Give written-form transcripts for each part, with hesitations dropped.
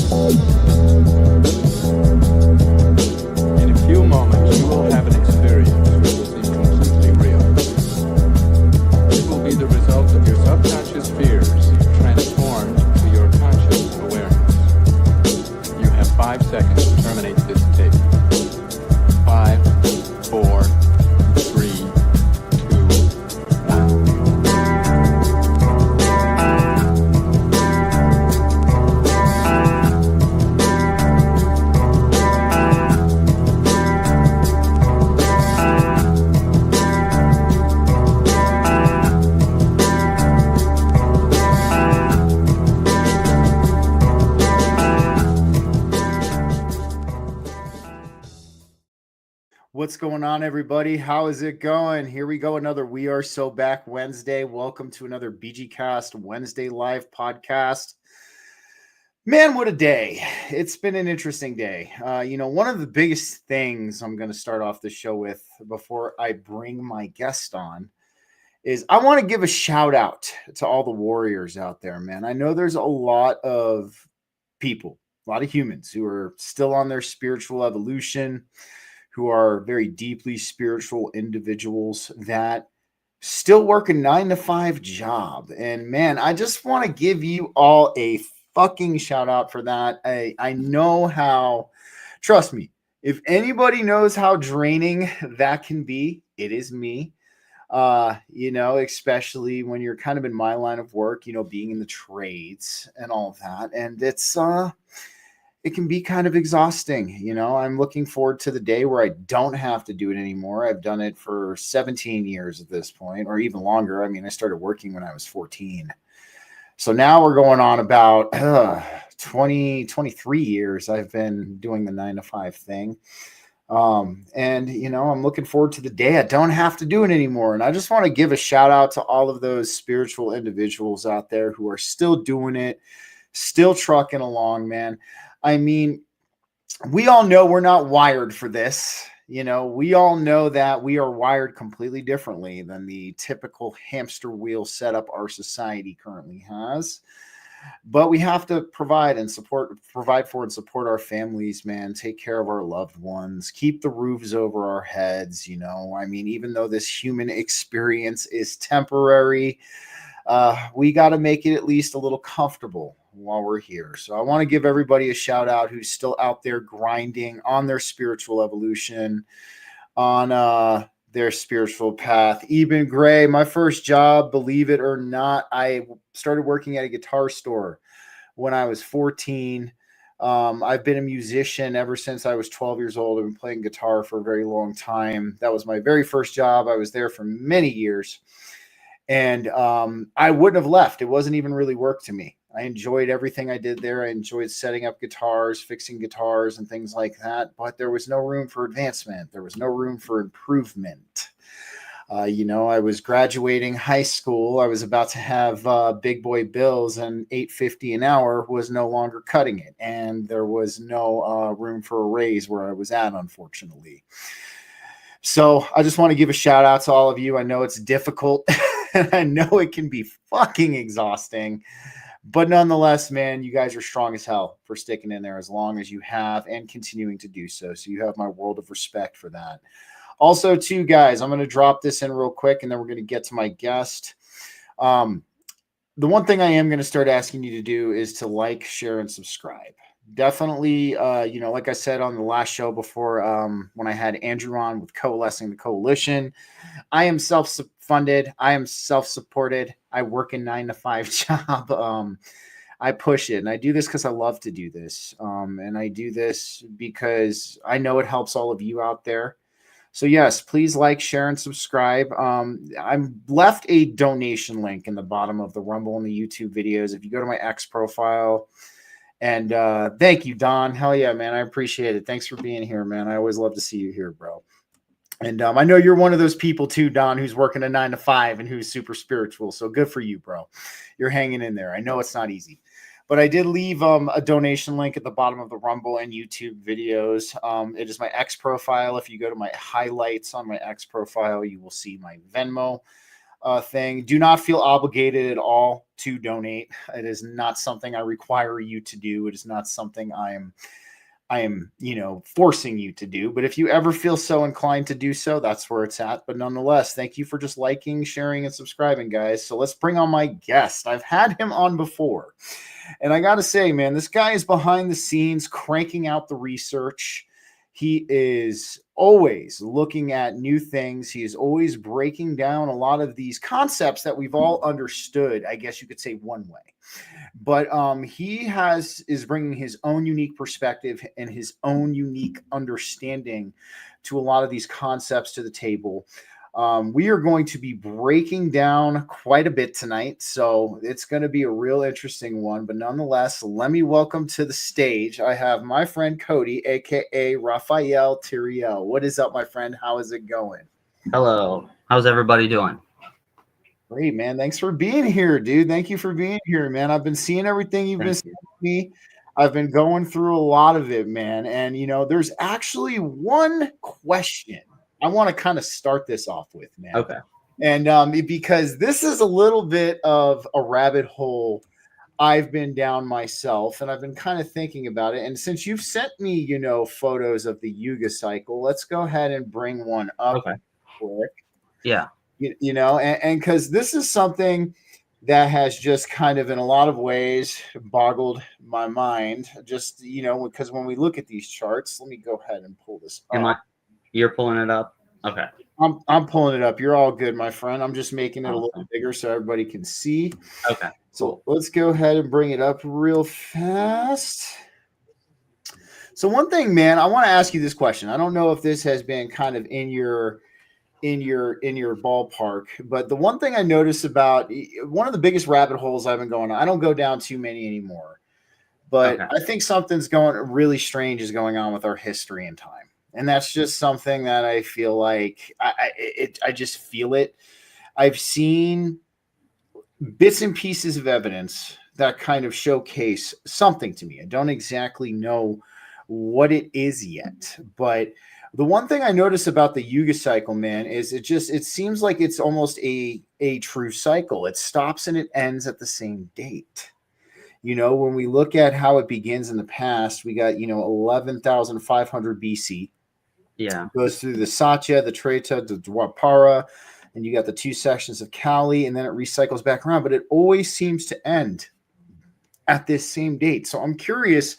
In a few moments, you will have an experience which will seem completely real. It will be the result of your subconscious fears transformed to your conscious awareness. You have 5 seconds to terminate this tape. 5, 4, 3, 2, 1. What's going on, everybody? How is it going? Here we go. Another We Are So Back Wednesday. Welcome to another BG-Cast Wednesday live podcast. Man, what a day. It's been an interesting day. One of the biggest things I'm going to start off the show with before I bring my guest on is I want to give a shout out to all the warriors out there, man. I know there's a lot of people, a lot of humans who are still on their spiritual evolution, who are very deeply spiritual individuals that still work a 9-to-5 job. And man, I just want to give you all a fucking shout out for that. I know how, trust me, if anybody knows how draining that can be, it is me. Especially when you're kind of in my line of work, being in the trades and all of that. And it can be kind of exhausting. I'm looking forward to the day where I don't have to do it anymore. I've done it for 17 years at this point, or even longer. I mean, I started working when I was 14. So now we're going on about 23 years I've been doing the 9-to-5 thing. I'm looking forward to the day I don't have to do it anymore. And I just want to give a shout out to all of those spiritual individuals out there who are still doing it, still trucking along, man. I mean, we all know we're not wired for this. We all know that we are wired completely differently than the typical hamster wheel setup our society currently has. But we have to provide for and support our families, man. Take care of our loved ones, keep the roofs over our heads. Even though this human experience is temporary, we got to make it at least a little comfortable while we're here. So I want to give everybody a shout out who's still out there grinding on their spiritual evolution, on their spiritual path. Eben Gray, my first job, believe it or not, I started working at a guitar store when I was 14. I've been a musician ever since I was 12 years old. I've been playing guitar for a very long time. That was my very first job. I was there for many years. And I wouldn't have left. It wasn't even really work to me. I enjoyed everything I did there. I enjoyed setting up guitars, fixing guitars, and things like that. But there was no room for advancement. There was no room for improvement. I was graduating high school. I was about to have big boy bills, and $8.50 an hour was no longer cutting it. And there was no room for a raise where I was at, unfortunately. So I just want to give a shout out to all of you. I know it's difficult. And I know it can be fucking exhausting, but nonetheless, man, you guys are strong as hell for sticking in there as long as you have and continuing to do so. So you have my world of respect for that. Also, too, guys, I'm going to drop this in real quick, and then we're going to get to my guest. The one thing I am going to start asking you to do is to like, share, and subscribe. Definitely, like I said on the last show before, when I had Andrew on with Coalescing the Coalition, I am self-funded. I am self-supported. I work a 9-to-5 job. I push it, and I do this because I love to do this. And I do this because I know it helps all of you out there. So yes, please like, share, and subscribe. I'm left a donation link in the bottom of the Rumble and the YouTube videos. If you go to my X profile, and thank you, Don. Hell yeah, man. I appreciate it. Thanks for being here, man. I always love to see you here, bro. And I know you're one of those people too, Don, who's working a 9-to-5 and who's super spiritual. So good for you, bro. You're hanging in there. I know it's not easy. But I did leave a donation link at the bottom of the Rumble and YouTube videos. It is my X profile. If you go to my highlights on my X profile, you will see my Venmo. thing. Do not feel obligated at all to donate. It is not something I require you to do. It is not something I am, forcing you to do. But if you ever feel so inclined to do so, that's where it's at. But nonetheless, thank you for just liking, sharing, and subscribing, guys. So let's bring on my guest. I've had him on before. And I got to say, man, this guy is behind the scenes cranking out the research. He is always looking at new things. He is always breaking down a lot of these concepts that we've all understood, I guess you could say, one way. But he is bringing his own unique perspective and his own unique understanding to a lot of these concepts to the table. We are going to be breaking down quite a bit tonight, so it's going to be a real interesting one. But nonetheless, let me welcome to the stage. I have my friend Cody, aka Raphael Tiriel. What is up, my friend? How is it going? Hello. How's everybody doing? Great, man. Thanks for being here, dude. Thank you for being here, man. I've been seeing everything you've been sending me. I've been going through a lot of it, man. And, there's actually one question I want to kind of start this off with, man. Okay. And because this is a little bit of a rabbit hole I've been down myself, and I've been kind of thinking about it. And since you've sent me, photos of the yuga cycle, let's go ahead and bring one up. Okay. Quick. Yeah. And because this is something that has just kind of in a lot of ways boggled my mind, just, because when we look at these charts, let me go ahead and pull this up. You're pulling it up? Okay. I'm pulling it up. You're all good, my friend. I'm just making it a little bigger so everybody can see. Okay. So let's go ahead and bring it up real fast. So one thing, man, I want to ask you this question. I don't know if this has been kind of in your ballpark, but the one thing I noticed about one of the biggest rabbit holes I've been going on, I don't go down too many anymore, but I think something's really strange is going on with our history and time. And that's just something that I feel like I just feel it. I've seen bits and pieces of evidence that kind of showcase something to me. I don't exactly know what it is yet, but the one thing I notice about the yuga cycle, man, is it seems like it's almost a true cycle. It stops and it ends at the same date. When we look at how it begins in the past, we got, 11,500 BC. Yeah. It goes through the Satya, the Treta, the Dwapara, and you got the two sections of Kali, and then it recycles back around. But it always seems to end at this same date. So I'm curious,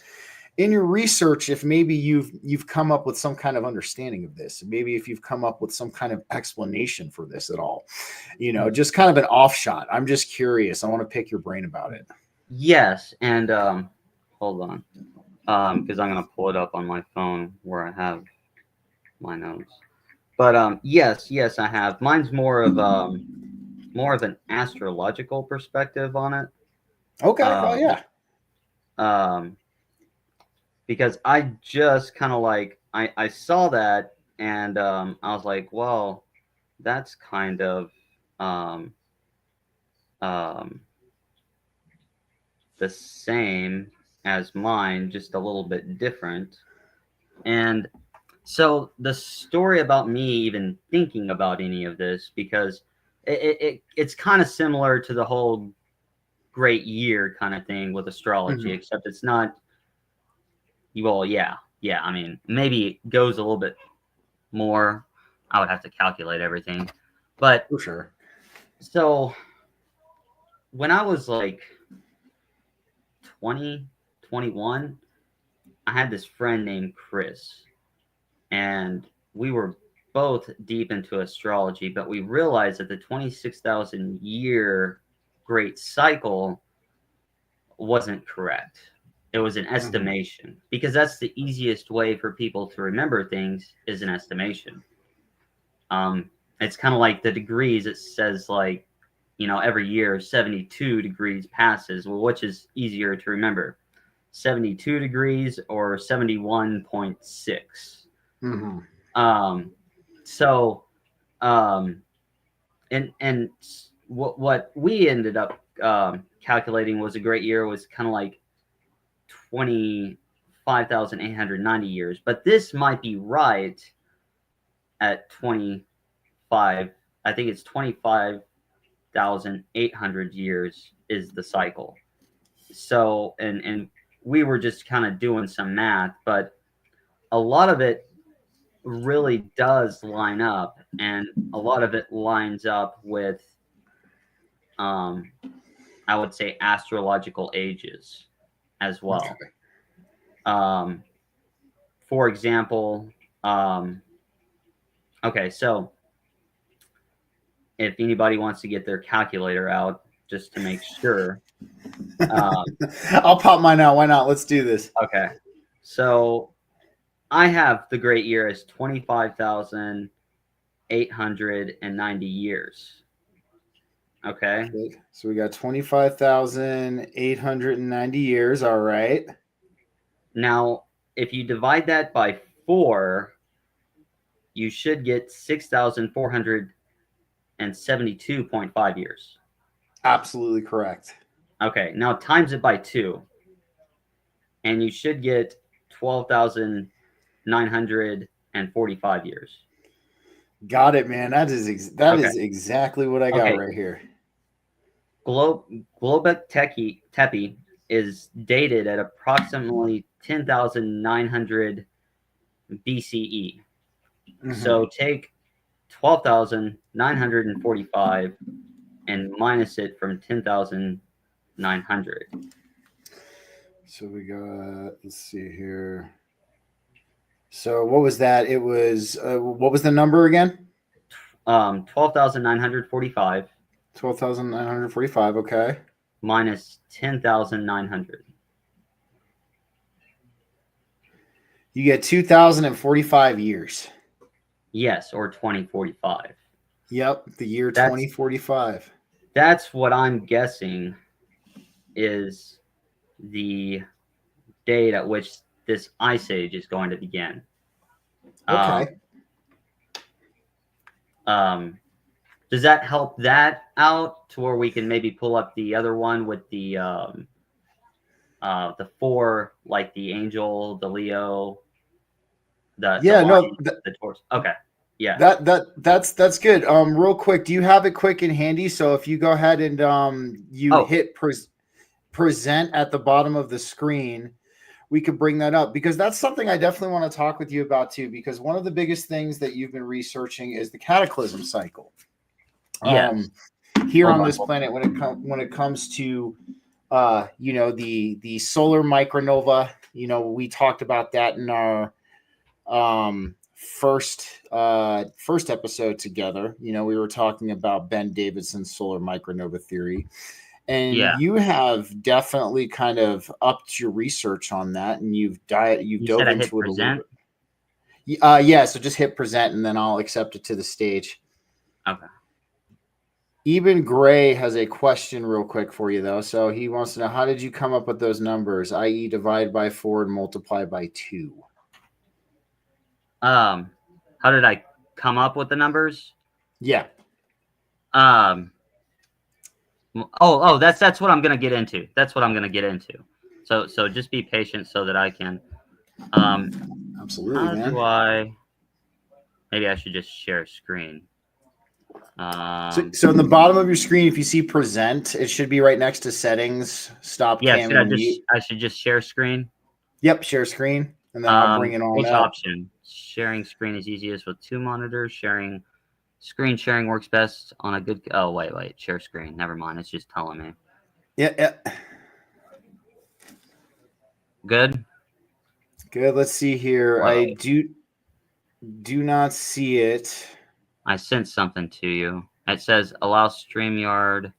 in your research, if maybe you've come up with some kind of understanding of this, maybe if you've come up with some kind of explanation for this at all, just kind of an offshot. I'm just curious. I want to pick your brain about it. Yes, and hold on, because I'm gonna pull it up on my phone where I have my notes. But yes, I have. Mine's more of an astrological perspective on it. Okay. Oh yeah. Because I just kind of like I saw that and I was like, well, that's kind of the same as mine, just a little bit different. And so the story about me even thinking about any of this, because it's kind of similar to the whole great year kind of thing with astrology, except it's not. Well, yeah. I mean, maybe it goes a little bit more. I would have to calculate everything, but for sure. So when I was like 20, 21, I had this friend named Chris, and we were both deep into astrology, but we realized that the 26,000 year great cycle wasn't correct. It was an estimation, because that's the easiest way for people to remember things is an estimation. It's kind of like the degrees. It says like, every year 72 degrees passes. Well, which is easier to remember, 72 degrees or 71.6? And what we ended up calculating was a great year was kind of like 25,890 years, but this might be right at 25. I think it's 25 26,800 years is the cycle. So, and we were just kind of doing some math, but a lot of it really does line up, and a lot of it lines up with, I would say, astrological ages as well. Okay. For example, okay, so if anybody wants to get their calculator out just to make sure. I'll pop mine out. Why not? Let's do this. Okay. So I have the great year as 25,890 years. Okay. So we got 25,890 years. All right. Now, if you divide that by 4, you should get 6,472.5 years. Absolutely correct. Okay. Now times it by 2, and you should get 12,945 years. Got it, man. That is exactly what I got right here. Globek Tepe is dated at approximately 10,900 BCE. Mm-hmm. So take 12,945 and minus it from 10,900. So we got, let's see here. So what was that? It was, what was the number again? 12,945. 12,945. Okay. Minus 10,900. You get 2,045 years. Yes, or 2045. Yep, the year 2045. That's what I'm guessing is the date at which this ice age is going to begin. Okay. Does that help that out to where we can maybe pull up the other one with the 4, like the angel, the Leo, the lion, the Taurus? Okay. Yeah. That's good. Real quick, do you have it quick and handy? So if you go ahead and hit present at the bottom of the screen, we could bring that up, because that's something I definitely want to talk with you about too, because one of the biggest things that you've been researching is the cataclysm cycle. Yes. Here on this planet, when it comes to the solar micronova, we talked about that in our first episode together. We were talking about Ben Davidson's solar micronova theory, and you have definitely kind of upped your research on that, and you've dove into it a little bit. So just hit present, and then I'll accept it to the stage. Okay. Eben Gray has a question real quick for you, though. So he wants to know, how did you come up with those numbers, i.e. divide by 4 and multiply by 2? How did I come up with the numbers? Yeah. That's what I'm gonna get into. So just be patient so that I can. Absolutely, man. Maybe I should just share a screen. So in the bottom of your screen, if you see present, it should be right next to settings. Stop camera. I should just share screen. Yep, share screen, and then I'll bring it on. Which option? Sharing screen is easiest with 2 monitors. Screen sharing works best on a good. Oh wait, share screen. Never mind. It's just telling me. Yeah. Good. Let's see here. Wow. I do not see it. I sent something to you. It says allow StreamYard.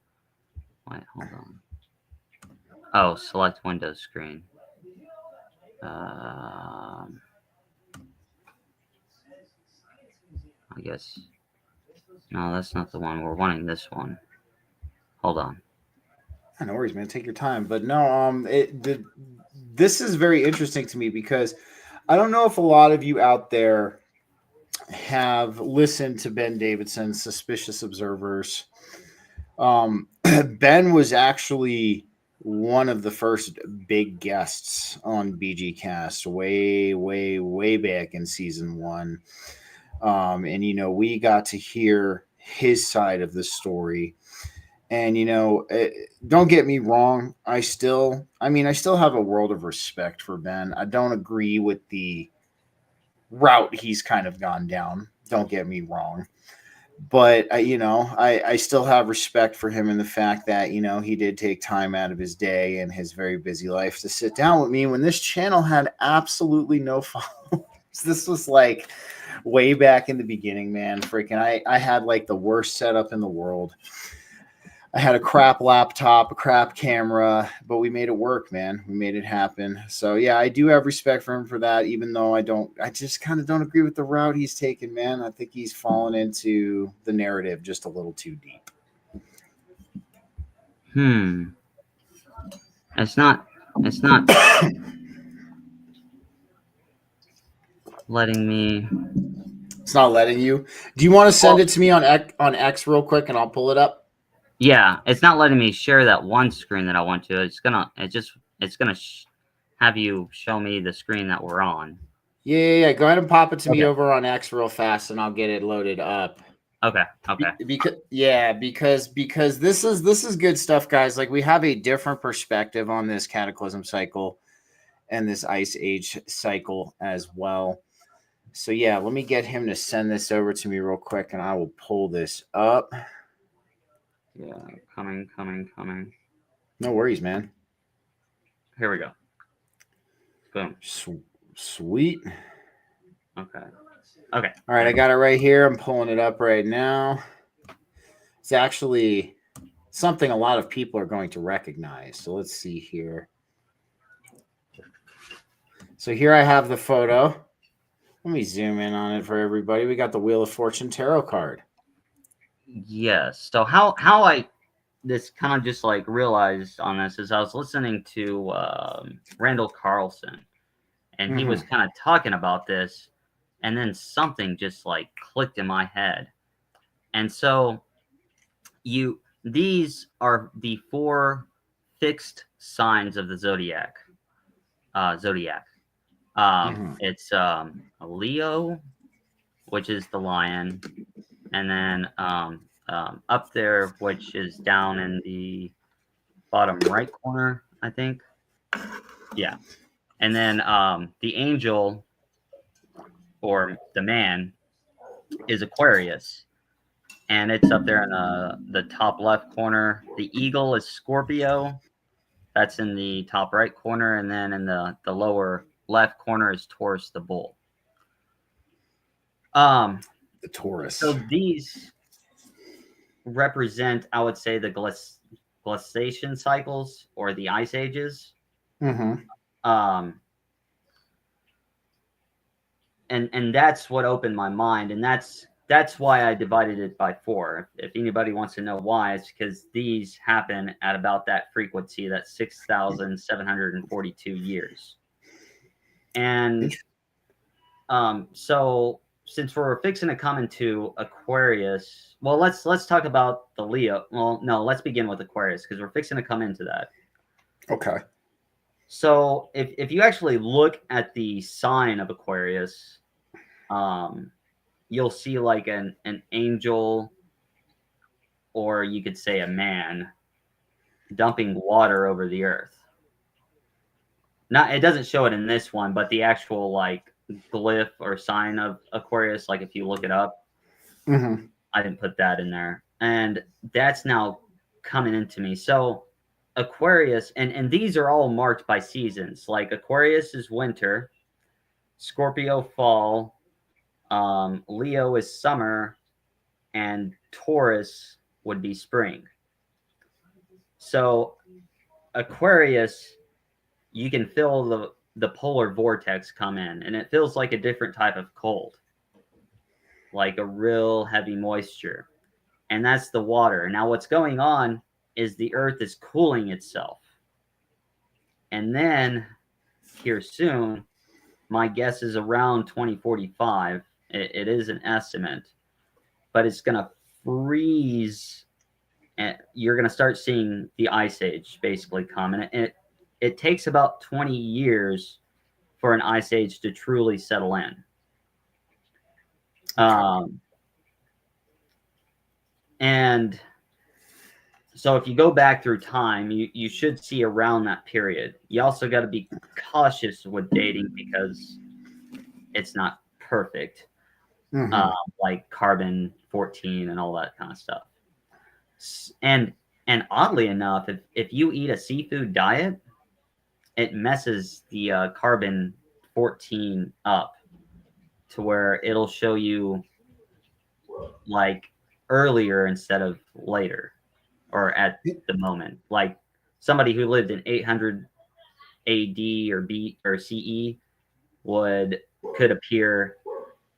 Wait, hold on. Oh, select Windows screen. I guess. No, that's not the one. We're wanting this one. Hold on. No worries, man. Take your time. But no, this is very interesting to me, because I don't know if a lot of you out there have listened to Ben Davidson's Suspicious Observers. Ben was actually one of the first big guests on BG-Cast way back in season 1. And we got to hear his side of the story. And don't get me wrong, I still have a world of respect for Ben. I don't agree with the route he's kind of gone down. Don't get me wrong. But I still have respect for him in the fact that he did take time out of his day and his very busy life to sit down with me when this channel had absolutely no followers. This was like way back in the beginning, man. Freaking, I had like the worst setup in the world. I had a crap laptop, a crap camera, but we made it work, man. We made it happen. So yeah, I do have respect for him for that, even though I just kind of don't agree with the route he's taken, man. I think he's fallen into the narrative just a little too deep. It's not letting me. It's not letting you. Do you want to send it to me on X real quick and I'll pull it up? Yeah, it's not letting me share that one screen that I want to. It's gonna have you show me the screen that we're on. Yeah. Go ahead and pop it to me over on X real fast, and I'll get it loaded up. Okay. Because this is good stuff, guys. Like, we have a different perspective on this cataclysm cycle and this ice age cycle as well. So yeah, let me get him to send this over to me real quick, and I will pull this up. Yeah, coming. No worries, man. Here we go. Boom. Sweet. Okay. All right, I got it right here. I'm pulling it up right now. It's actually something a lot of people are going to recognize. So let's see here. So here I have the photo. Let me zoom in on it for everybody. We got the Wheel of Fortune tarot card. Yes. So how I this kind of just like realized on this is I was listening to Randall Carlson, and he was kind of talking about this, and then something just like clicked in my head. And so these are the 4 fixed signs of the zodiac. It's Leo, which is the lion, and then up there, which is down in the bottom right corner, I think. Yeah. And then the angel, or the man, is Aquarius, and it's up there in the top left corner. The eagle is Scorpio. That's in the top right corner, and then in the lower left corner is Taurus, the bull. The Taurus. So these represent, I would say, the glaciation cycles or the ice ages. And that's what opened my mind, and that's why I divided it by 4. If anybody wants to know why, it's because these happen at about that frequency, that 6,742 years. And so since we're fixing to come into Aquarius, well, let's talk about the Leo. Well, no, let's begin with Aquarius, because we're fixing to come into that. Okay. So if you actually look at the sign of Aquarius, you'll see like an angel, or you could say a man, dumping water over the earth. It doesn't show it in this one, but the actual like glyph or sign of Aquarius, like if you look it up, I didn't put that in there, and that's now coming into me. So Aquarius, and these are all marked by seasons. Like Aquarius is winter, Scorpio fall, Leo is summer, and Taurus would be spring. So Aquarius, you can feel the polar vortex come in, and it feels like a different type of cold, like a real heavy moisture, and that's the water. Now what's going on is the earth is cooling itself, and then here soon, my guess is around 2045, it is an estimate, but it's going to freeze, and you're going to start seeing the ice age basically come. And it takes about 20 years for an ice age to truly settle in. And So if you go back through time, you should see around that period. You also got to be cautious with dating because it's not perfect, Mhm. like carbon 14 and all that kind of stuff. And oddly enough, if you eat a seafood diet, it messes the carbon 14 up to where it'll show you like earlier instead of later or at the moment. Like somebody who lived in 800 AD or B or CE could appear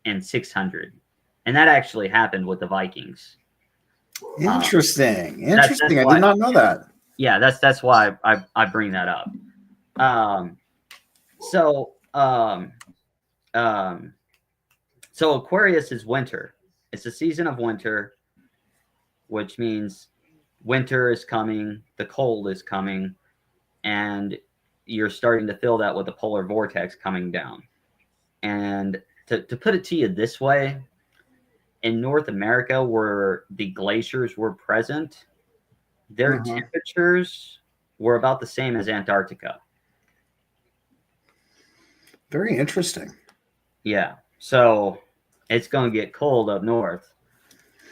in 600, and that actually happened with the Vikings. Interesting. That's Interesting. I why, did not know that. yeah, that's why I bring that up. So Aquarius is winter. It's the season of winter, which means winter is coming, the cold is coming, and you're starting to feel that with the polar vortex coming down. And to put it to you this way, in North America, where the glaciers were present, their Mhm. temperatures were about the same as Antarctica. Very interesting. Yeah. So it's going to get cold up north.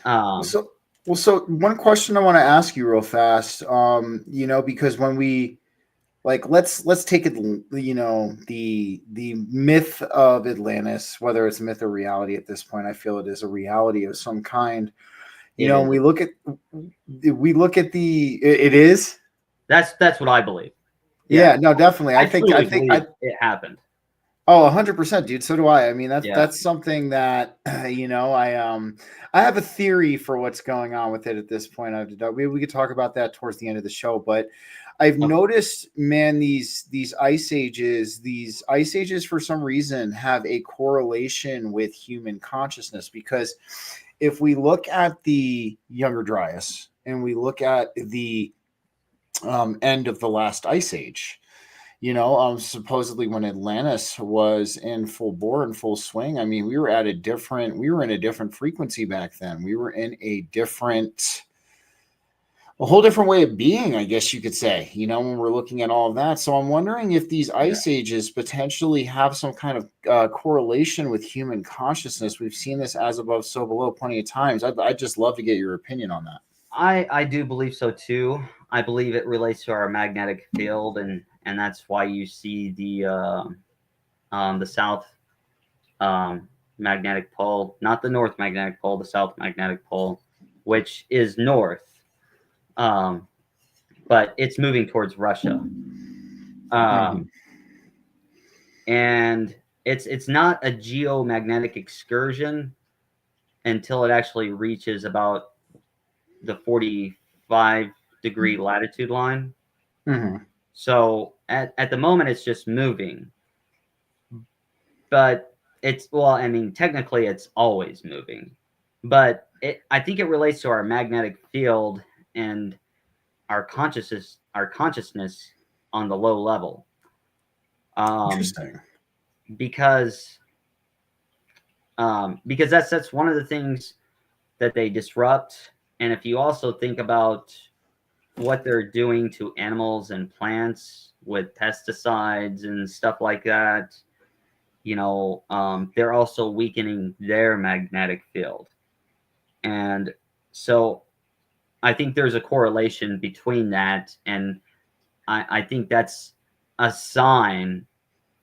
So, so one question I want to ask you real fast, because when we let's take it, the myth of Atlantis, whether it's myth or reality at this point, I feel it is a reality of some kind. And we look at it is. That's what I believe. Yeah, no, definitely. I think believe it happened. Oh, 100%, dude. So do I. I mean, Yeah. that's something that I have a theory for what's going on with it at this point. We could talk about that towards the end of the show, but I've noticed, man, these ice ages, for some reason have a correlation with human consciousness, because if we look at the Younger Dryas and we look at the end of the last ice age, supposedly when Atlantis was in full bore and full swing, I mean, we were in a different frequency back then. We were in a whole different way of being, I guess you could say, when we're looking at all of that. So I'm wondering if these ice ages potentially have some kind of correlation with human consciousness. We've seen this as above, so below plenty of times. I'd just love to get your opinion on that. I do believe so too. I believe it relates to our magnetic field, and that's why you see the south magnetic pole, not the north magnetic pole, the south magnetic pole, which is north, but it's moving towards Russia, and it's not a geomagnetic excursion until it actually reaches about the 45-degree latitude line. So at the moment, it's just moving. But technically, it's always moving. But I think it relates to our magnetic field and our consciousness on the low level. Interesting. Because that's one of the things that they disrupt. And if you also think about what they're doing to animals and plants with pesticides and stuff like that, they're also weakening their magnetic field. And so I think there's a correlation between that. And I think that's a sign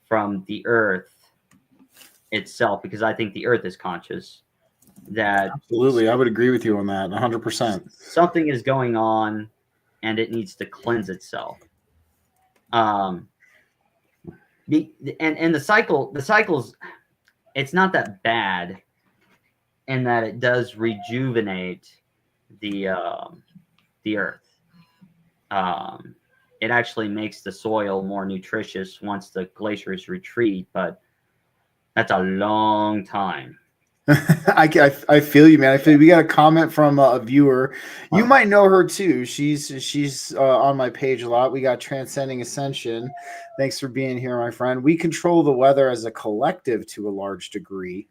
from the Earth itself, because I think the Earth is conscious. That absolutely, I would agree with you on that 100%. Something is going on and it needs to cleanse itself. And the cycles, it's not that bad in that it does rejuvenate the Earth. It actually makes the soil more nutritious once the glaciers retreat, but that's a long time. I feel you, man. I feel we got a comment from a viewer. You might know her too. She's on my page a lot. We got Transcending Ascension. Thanks for being here, my friend. We control the weather as a collective to a large degree,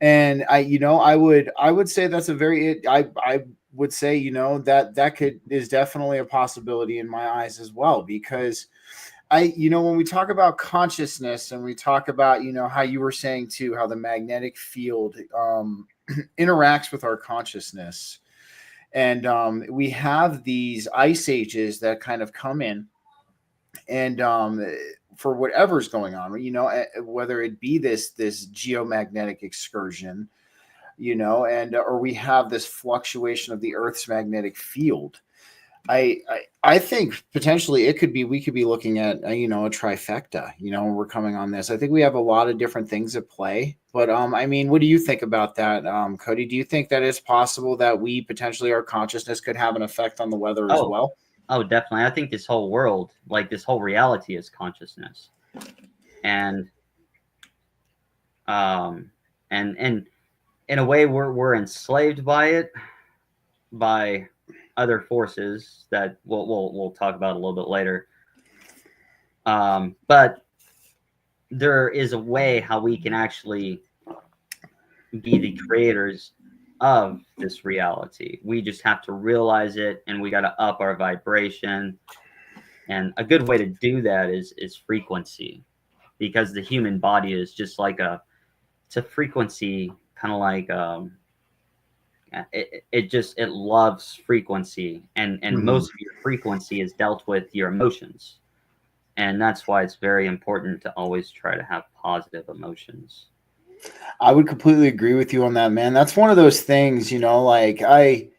and I would say that's a very would say, that is definitely a possibility in my eyes as well, because when we talk about consciousness and we talk about, how you were saying too, how the magnetic field interacts with our consciousness. And we have these ice ages that kind of come in, and for whatever's going on, whether it be this geomagnetic excursion, and or we have this fluctuation of the Earth's magnetic field. I think potentially we could be looking at a trifecta, when we're coming on this. I think we have a lot of different things at play, but I mean, what do you think about that, Cody? Do you think that it's possible that we potentially, our consciousness could have an effect on the weather as well? Oh, definitely. I think this whole world, like this whole reality, is consciousness, and in a way we're enslaved by it, by other forces that we'll talk about a little bit later. But there is a way how we can actually be the creators of this reality. We just have to realize it, and we got to up our vibration. And a good way to do that is frequency, because the human body is just like it's a frequency, kind of like it loves frequency, and most of your frequency is dealt with your emotions, and that's why it's very important to always try to have positive emotions. I would completely agree with you on that, man. That's one of those things, like I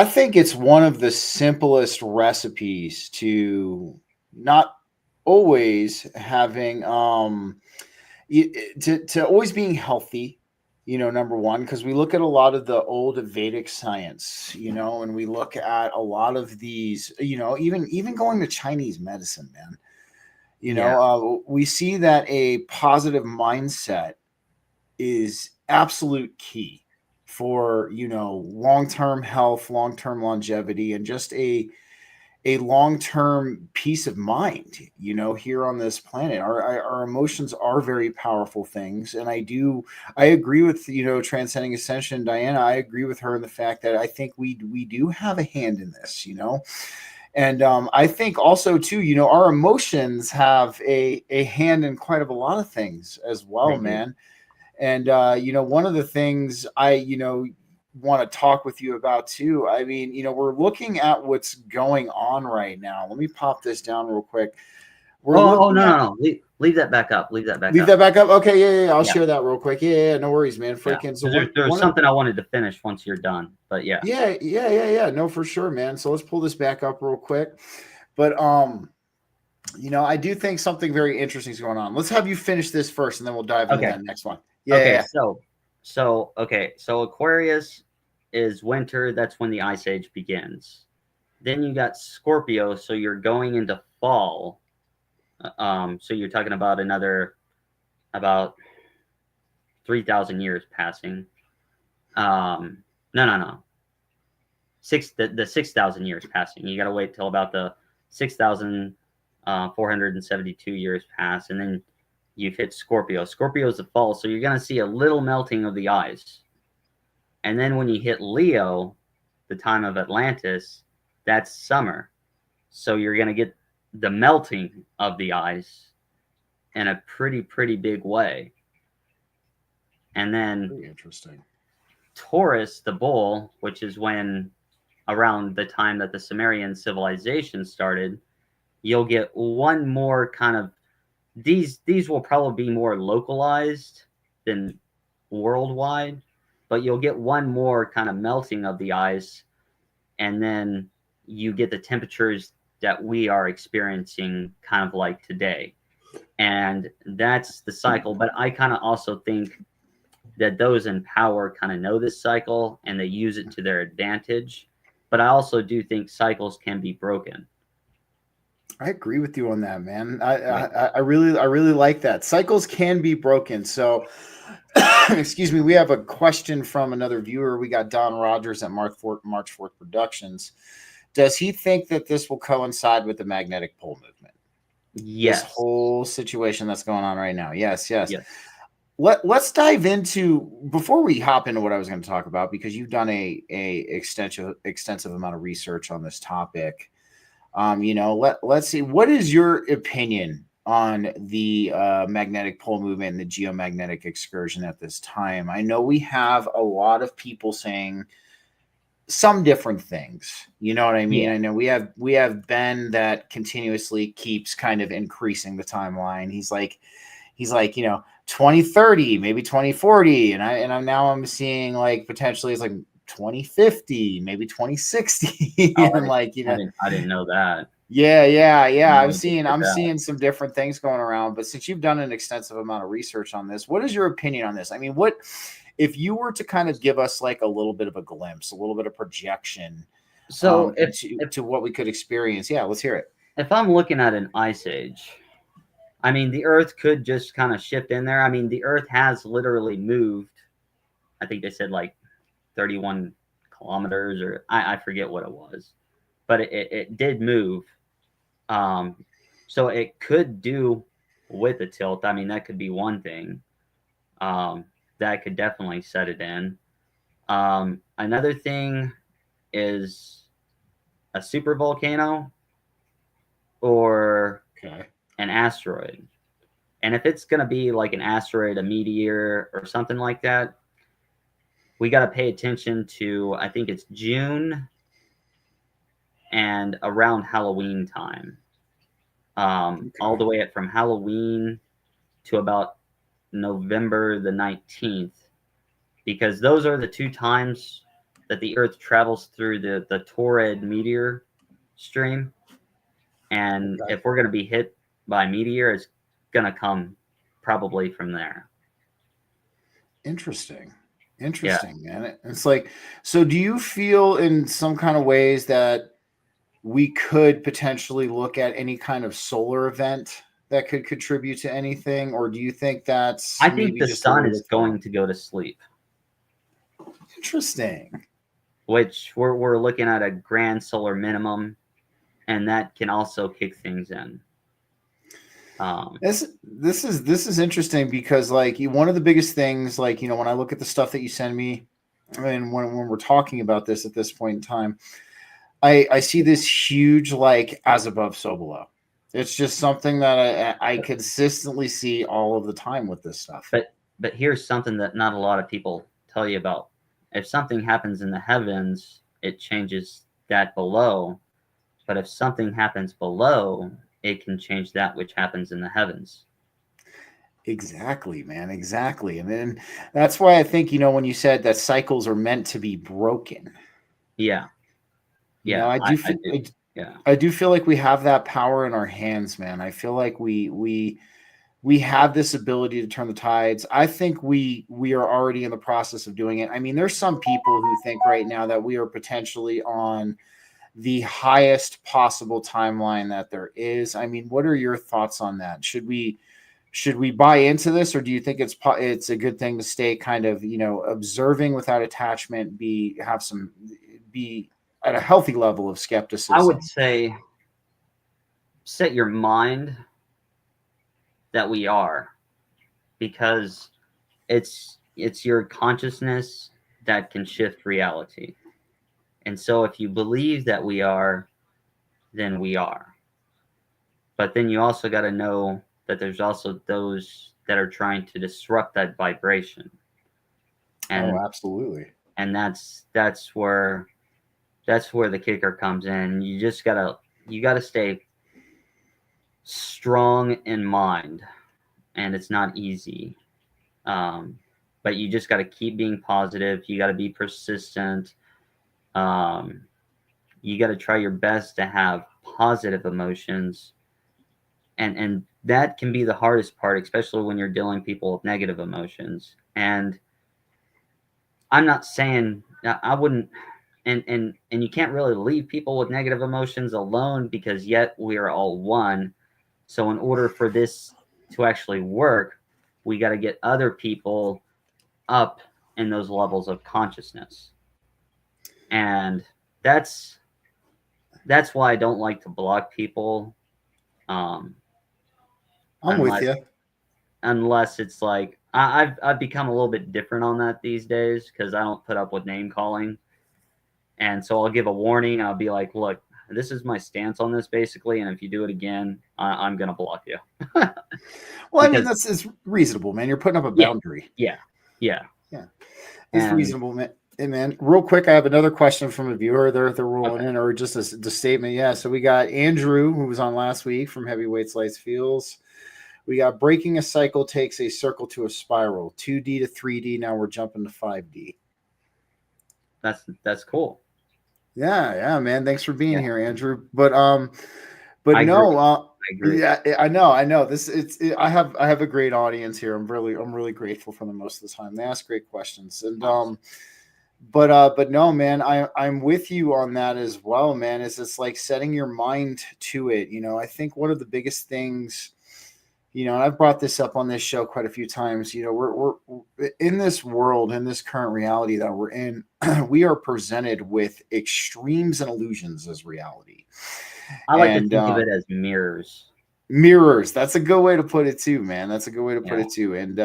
think it's one of the simplest recipes to not always having to always being healthy, number one, because we look at a lot of the old Vedic science, and we look at a lot of these, even going to Chinese medicine, man, we see that a positive mindset is absolute key for, long-term health, long-term longevity, and just a long-term peace of mind, here on this planet. Our emotions are very powerful things. And I agree with, Transcending Ascension, Diana. I agree with her in the fact that I think we do have a hand in this, and I think also too, our emotions have a hand in quite a lot of things as well, man. And, one of the things I, want to talk with you about too. I mean, we're looking at what's going on right now. Let me pop this down real quick. No. Leave that back up. Leave that back up. Okay. Yeah. I'll share that real quick. Yeah. No worries, man. Freaking. So there's something I wanted to finish once you're done, but yeah. Yeah. No, for sure, man. So let's pull this back up real quick. But, I do think something very interesting is going on. Let's have you finish this first, and then we'll dive into that next one. Yeah. Okay. So Aquarius is winter. That's when the ice age begins. Then you got Scorpio. So you're going into fall. So you're talking about about 3,000 years passing. No. The 6,000 years passing. You got to wait till about the 6,472 years pass, and then you've hit Scorpio. Scorpio is the fall, so you're going to see a little melting of the ice. And then when you hit Leo, the time of Atlantis, that's summer. So you're going to get the melting of the ice in a pretty big way. And then very interesting. Taurus, the bull, which is when around the time that the Sumerian civilization started, you'll get one more kind of these will probably be more localized than worldwide, but you'll get one more kind of melting of the ice, and then you get the temperatures that we are experiencing kind of like today. And that's the cycle. But I kind of also think that those in power kind of know this cycle and they use it to their advantage. But I also do think cycles can be broken. I agree with you on that, man. I really like that. Cycles can be broken. So, excuse me, we have a question from another viewer. We got Don Rogers at March 4th Productions. Does he think that this will coincide with the magnetic pole movement? Yes. This whole situation that's going on right now. Yes. let's dive into, before we hop into what I was going to talk about, because you've done a extensive amount of research on this topic. Let's see, what is your opinion on the magnetic pole movement and the geomagnetic excursion at this time? I know we have a lot of people saying some different things. You know what I mean? Yeah. I know we have Ben that continuously keeps kind of increasing the timeline. He's like, 2030, maybe 2040, and I'm seeing like potentially it's like 2050, maybe 2060, Oh, and like I didn't know that. yeah. No I'm idea seeing about I'm that. seeing some different things going around. But since you've done an extensive amount of research on this, what is your opinion on this? I mean, what if you were to kind of give us like a little bit of a glimpse, a little bit of projection So to what we could experience? Yeah, let's hear it. if I'm looking at an ice age, I mean, the Earth could just kind of shift in there. I mean, the Earth has literally moved. I think they said like 31 kilometers, or I forget what it was, but it did move. So it could do with a tilt. I mean, that could be one thing. That could definitely set it in. Another thing is a super volcano or Okay. an asteroid. And if it's going to be like an asteroid, a meteor, or something like that, we got to pay attention to, I think it's June and around Halloween time. All the way up from Halloween to about November the 19th, because those are the two times that the Earth travels through the Taurid meteor stream. And Okay. if we're going to be hit by a meteor, it's going to come probably from there. Interesting, man. It's like, so do you feel in some kind of ways that we could potentially look at any kind of solar event that could contribute to anything, or do you think that's I think maybe the just a sun little is bit far? going to go to sleep, Interesting. which we're looking at a grand solar minimum, and that can also kick things in. This is interesting because like one of the biggest things, like when I look at the stuff that you send me, and when we're talking about this at this point in time, I see this huge like as above so below. It's just something that I consistently see all of the time with this stuff. But here's something that not a lot of people tell you about. If something happens in the heavens, it changes that below. But if something happens below, it can change that which happens in the heavens. Exactly, man. Exactly. And then that's why I think, when you said that cycles are meant to be broken, Yeah. Yeah, I do I feel, do. Yeah. I do feel like we have that power in our hands, man. I feel like we have this ability to turn the tides. I think we are already in the process of doing it. I mean, there's some people who think right now that we are potentially on the highest possible timeline that there is. I mean, what are your thoughts on that? Should we buy into this, or do you think it's a good thing to stay kind of observing without attachment, be at a healthy level of skepticism? I would say set your mind that we are, because it's your consciousness that can shift reality. And so if you believe that we are, then we are. But then you also got to know that there's also those that are trying to disrupt that vibration. And Absolutely. and that's where the kicker comes in. You gotta stay strong in mind, and it's not easy. But you just got to keep being positive. You got to be persistent. You got to try your best to have positive emotions, and that can be the hardest part, especially when you're dealing with people with negative emotions. And I'm not saying I wouldn't, and you can't really leave people with negative emotions alone, because yet we are all one. So in order for this to actually work, we got to get other people up in those levels of consciousness. And that's why I don't like to block people. I'm with you. unless it's like I've become a little bit different on that these days because I don't put up with name calling, and so I'll give a warning. I'll be like, look, this is my stance on this basically, and if you do it again, I'm gonna block you. Well, I mean, Because it's reasonable, man. You're putting up a yeah, boundary. yeah, yeah, Yeah, it's and reasonable, man. Hey, man, real quick, I have another question from a viewer. They're rolling okay. in, or just the statement. Yeah, so we got Andrew, who was on last week from Heavyweights Lights Feels. We got breaking a cycle takes a circle to a spiral, 2D to 3D. Now we're jumping to 5D. That's cool. Yeah, man. Thanks for being Yeah, here, Andrew. But I agree. no, I agree. yeah, I know. I have a great audience here. I'm really grateful for them most of the time. They ask great questions, and Awesome. but no, man, I'm with you on that as well, man. It's like setting your mind to it. I think one of the biggest things, and I've brought this up on this show quite a few times. We're in this world, in this current reality that we're in. We are presented with extremes and illusions as reality, I like to and think of it as mirrors. mirrors. That's a good way to put it too, man. That's a good way to put Yeah. it too. And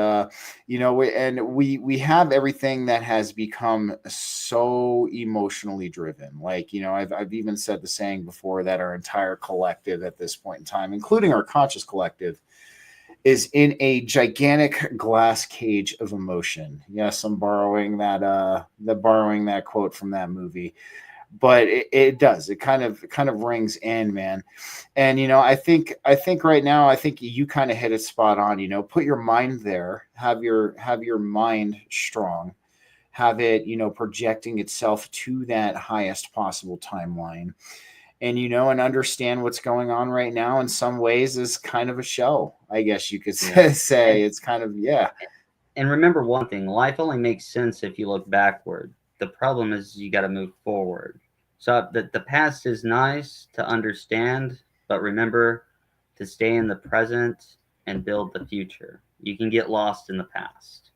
we have everything that has become so emotionally driven. Like, I've even said the saying before that our entire collective at this point in time, including our conscious collective, is in a gigantic glass cage of emotion. Yes, I'm borrowing that quote from that movie, but it does. It kind of rings in, man. And I think right now, I think you kind of hit it spot on. Put your mind there, have your mind strong, have it projecting itself to that highest possible timeline, and and understand what's going on right now in some ways is kind of a show, I guess you could Yeah. say. It's kind of, yeah. And remember one thing, life only makes sense if you look backward. The problem is you got to move forward. So the past is nice to understand, but remember to stay in the present and build the future. You can get lost in the past.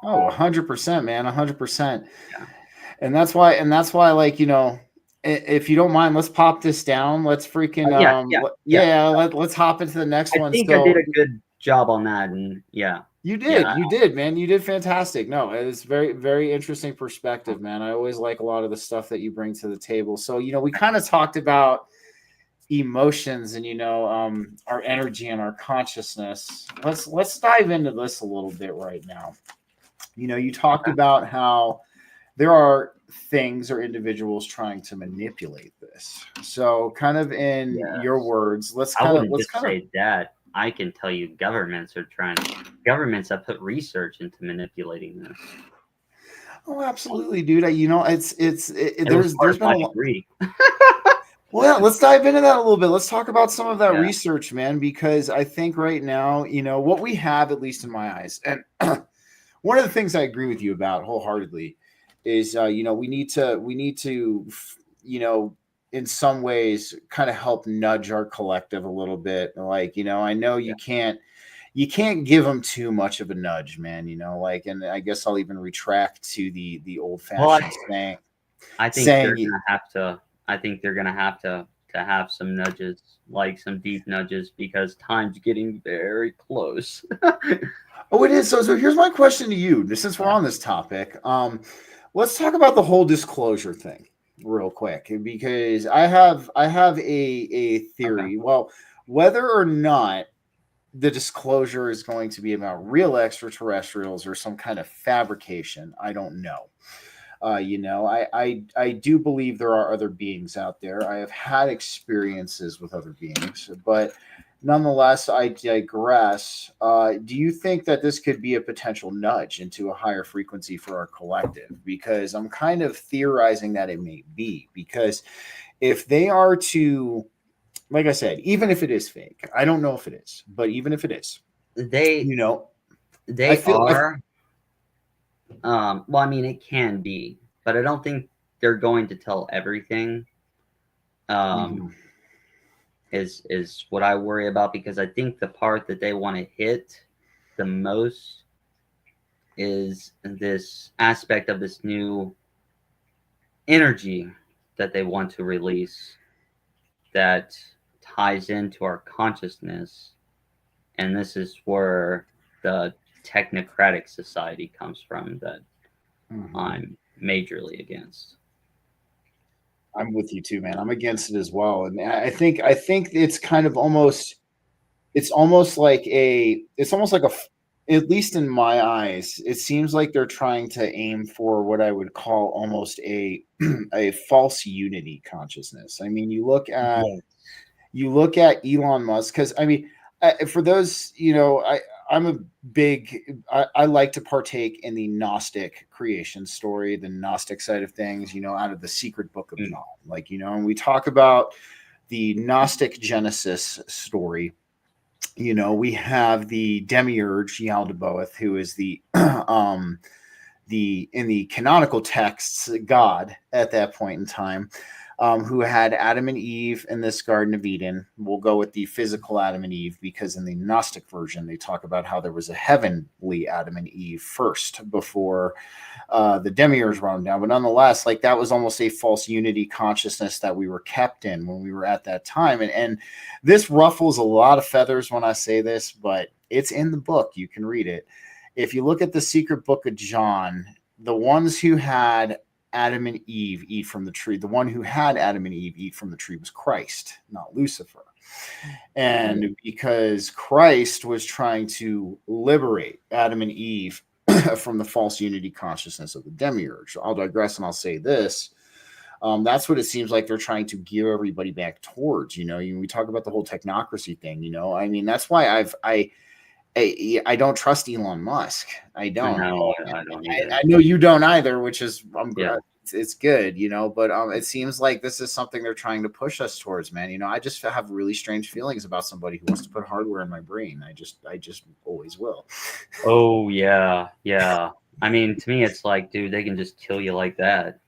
Oh, 100%, man. 100%. Yeah. And that's why, like, if you don't mind, let's pop this down. Let's freaking Yeah. let's hop into the next I one. think I did So a good job on that, and yeah, you yeah. did, man. You did fantastic. No, it's very, very interesting perspective, man. I always like a lot of the stuff that you bring to the table. So, we kind of talked about emotions and our energy and our consciousness. Let's dive into this a little bit right now. You talked Okay. about how there are things or individuals trying to manipulate this. So, kind of in your Yes. words, let's I kind of wouldn't just say that. I can tell you governments have put research into manipulating this. Oh, absolutely, dude. It was There's part of been my a lot. degree. Well, yeah, let's dive into that a little bit. Let's talk about some of that Yeah. research, man, because I think right now, what we have, at least in my eyes, and one of the things I agree with you about wholeheartedly is, we need to, in some ways, kind of help nudge our collective a little bit. Like, I know Yeah. you can't give them too much of a nudge, man. Like, and I guess I'll even retract to the old fashioned saying. I think they're gonna have to. I think they're gonna have to have some nudges, like some deep nudges, because time's getting very close. Oh, it is. So here's my question to you. Since we're Yeah. on this topic, let's talk about the whole disclosure thing real quick, because I have a theory. Okay. Well, whether or not the disclosure is going to be about real extraterrestrials or some kind of fabrication, I don't know. I do believe there are other beings out there. I have had experiences with other beings, but nonetheless, I digress. Do you think that this could be a potential nudge into a higher frequency for our collective? Because I'm kind of theorizing that it may be. Because if they are to, like I said, even if it is fake, I don't know if it is, but even if it is, They I feel. are. Well, I mean, it can be, but I don't think they're going to tell everything. Is what I worry about, because I think the part that they want to hit the most is this aspect of this new energy that they want to release that ties into our consciousness And this is where the technocratic society comes from that I'm majorly against. I'm with you too, man. I'm against it as well. And I think it's kind of almost it's almost like at least in my eyes, it seems like they're trying to aim for what I would call almost a a false unity consciousness. I mean, you look at Elon Musk, because I mean, for those, I'm a I like to partake in the Gnostic creation story, the Gnostic side of things, out of the secret book of John. Like, and we talk about the Gnostic Genesis story. We have the demiurge Yaldabaoth, who is the in the canonical texts God at that point in time, who had Adam and Eve in this Garden of Eden. We'll go with the physical Adam and Eve, because in the Gnostic version they talk about how there was a heavenly Adam and Eve first before the demiurge brought down. But nonetheless, like, that was almost a false unity consciousness that we were kept in when we were at that time. And this ruffles a lot of feathers when I say this, but it's in the book. You can read it. If you look at the secret book of John, the ones who had Adam and Eve eat from the tree, the one who had Adam and Eve eat from the tree was Christ, not Lucifer. And because Christ was trying to liberate Adam and Eve from the false unity consciousness of the demiurge. I'll digress and I'll say this. That's what it seems like they're trying to gear everybody back towards. We talk about the whole technocracy thing. I mean, that's why I don't trust Elon Musk. I don't. I don't either. I know you don't either, which is Yeah. It's good, but it seems like this is something they're trying to push us towards, man. I just have really strange feelings about somebody who wants to put hardware in my brain. I just always will. Oh yeah, yeah. I mean, to me, it's like, dude, they can just kill you like that,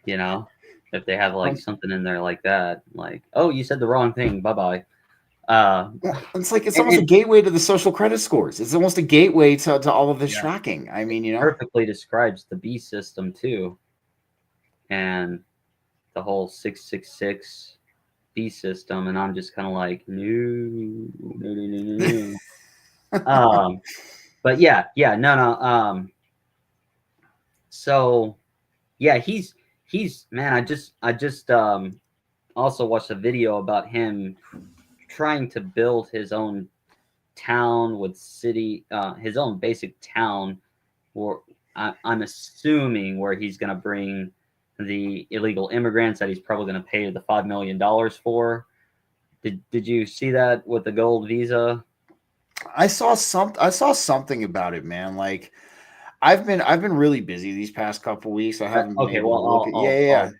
if they have like something in there like that. Like, oh, you said the wrong thing. Bye bye. It's like it's almost a gateway to the social credit scores. It's almost a gateway to all of this tracking. I mean, perfectly describes the B system too, and the whole 666 B system. And I'm just kind of like, no. But no. So yeah, he's man. I just also watched a video about him trying to build his own town with his own basic town, where I'm assuming where he's going to bring the illegal immigrants that he's probably going to pay the $5 million for. Did you see that with the gold visa? I saw something about it, man. Like, I've been really busy these past couple weeks. I haven't been able to look at.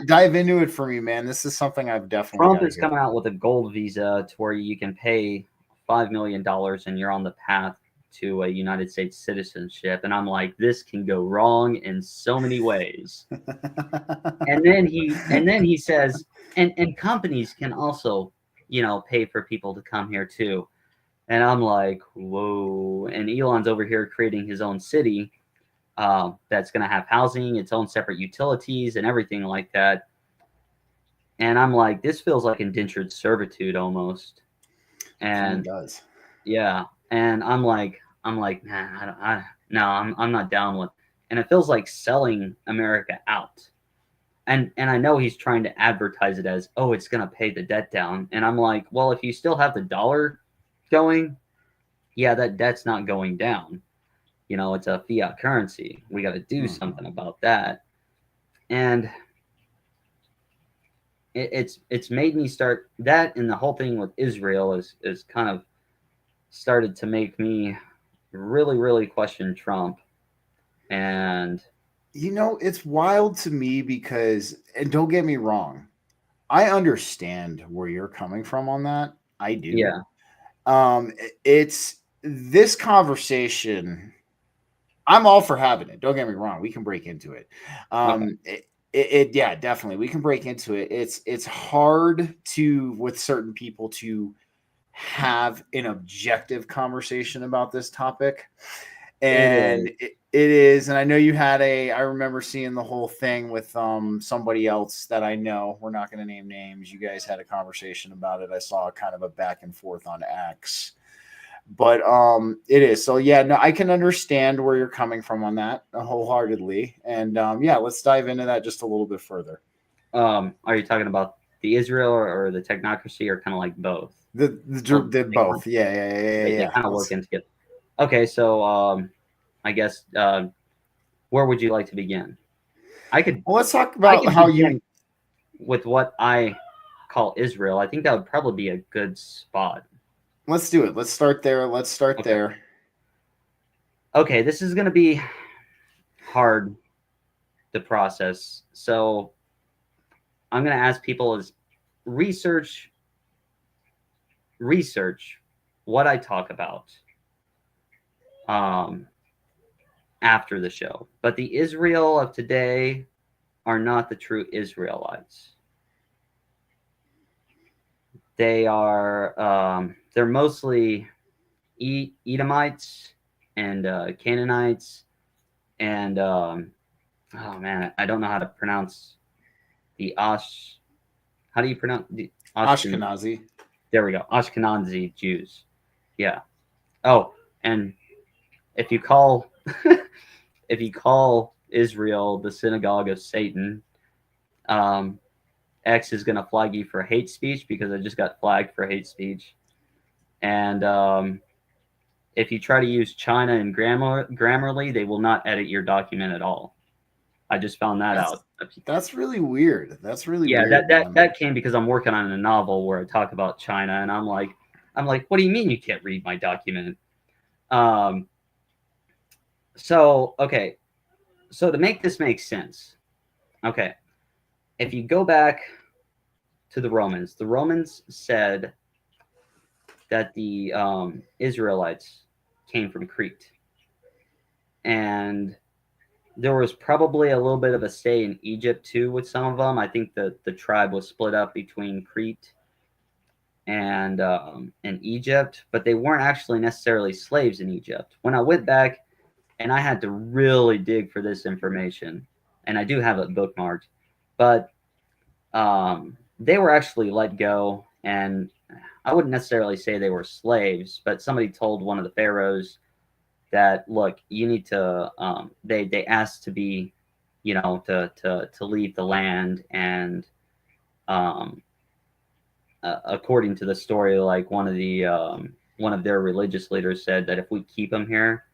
Dive into it for me, man. This is something I've definitely. Trump is coming out with a gold visa to where you can pay $5 million and you're on the path to a United States citizenship. And I'm like, this can go wrong in so many ways. and then he says, and companies can also, pay for people to come here too. And I'm like, whoa. And Elon's over here creating his own city that's going to have housing, its own separate utilities and everything like that. And I'm like, this feels like indentured servitude almost. And it does. Yeah. And I'm like, man, I'm not down with. And it feels like selling America out. And I know he's trying to advertise it as, oh, it's going to pay the debt down. And I'm like, well, if you still have the dollar going, yeah, that debt's not going down. It's a fiat currency. We got to do something about that. And it's made me start that, and the whole thing with Israel is kind of started to make me really, really question Trump. And it's wild to me because, and don't get me wrong, I understand where you're coming from on that. I do. Yeah. It's this conversation. I'm all for having it. Don't get me wrong. We can break into it. Okay. Yeah, definitely. We can break into it. It's hard with certain people to have an objective conversation about this topic. And it is, and I know you had I remember seeing the whole thing with somebody else that I know. We're not going to name names. You guys had a conversation about it. I saw kind of a back and forth on X. But it is. So yeah, no, I can understand where you're coming from on that wholeheartedly. And yeah, let's dive into that just a little bit further. Are you talking about the Israel or the technocracy, or kind of like both? The both. Yeah. They kind of work in together. Okay, so I guess where would you like to begin? Well, let's talk about how you with what I call Israel. I think that would probably be a good spot. Let's do it. Let's start there. There. Okay, this is going to be hard to process. So I'm going to ask people is research what I talk about after the show. But the Israel of today are not the true Israelites. They are they're mostly Edomites and Canaanites and oh man, I don't know how to pronounce the how do you pronounce the Ashkenazi? There we go. Ashkenazi Jews. Yeah. Oh, and if you call Israel the synagogue of Satan, X is going to flag you for hate speech because I just got flagged for hate speech. And if you try to use China and Grammarly, they will not edit your document at all. I just found that out. That's really weird. That's really weird. Yeah, that came because I'm working on a novel where I talk about China, and I'm like, what do you mean you can't read my document? So okay, so to make this make sense, okay, if you go back to the Romans said that the Israelites came from Crete, and there was probably a little bit of a stay in Egypt too with some of them. I think the tribe was split up between Crete and Egypt, but they weren't actually necessarily slaves in Egypt. When I went back, and I had to really dig for this information, and I do have it bookmarked, but they were actually let go, and I wouldn't necessarily say they were slaves, but somebody told one of the pharaohs that, look, you need to, they asked to be, to leave the land. And according to the story, like one of their religious leaders said that if we keep them here,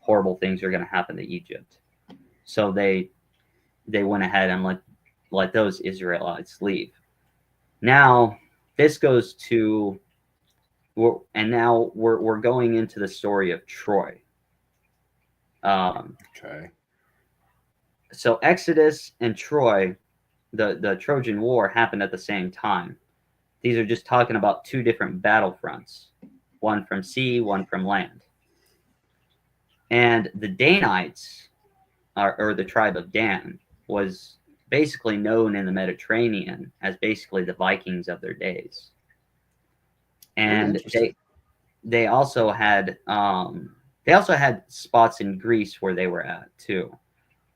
horrible things are going to happen to Egypt. So they went ahead and let those Israelites leave. Now this goes to, and now we're going into the story of Troy. Okay. So Exodus and Troy, the Trojan War, happened at the same time. These are just talking about two different battlefronts, one from sea, one from land. And the Danites, or the tribe of Dan, was basically known in the Mediterranean as basically the Vikings of their days. And they also had spots in Greece where they were at too,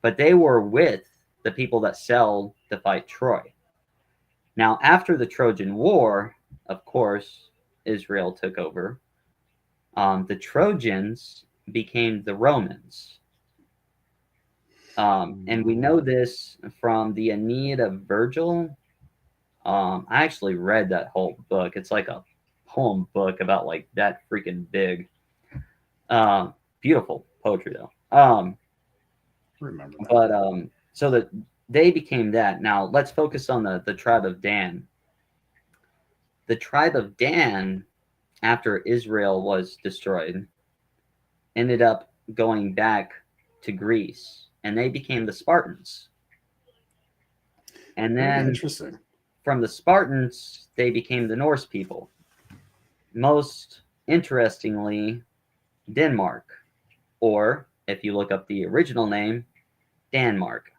but they were with the people that sailed to fight Troy. Now, after the Trojan War, of course, Israel took over. The Trojans became the Romans. And we know this from the Aeneid of Virgil. I actually read that whole book. It's like a poem book about like that freaking big. Beautiful poetry though. Remember that. But so that they became that. Now let's focus on the tribe of Dan. The tribe of Dan, after Israel was destroyed, ended up going back to Greece, and they became the Spartans. And then interesting. From the Spartans, they became the Norse people. Most interestingly, Denmark, or if you look up the original name, Denmark.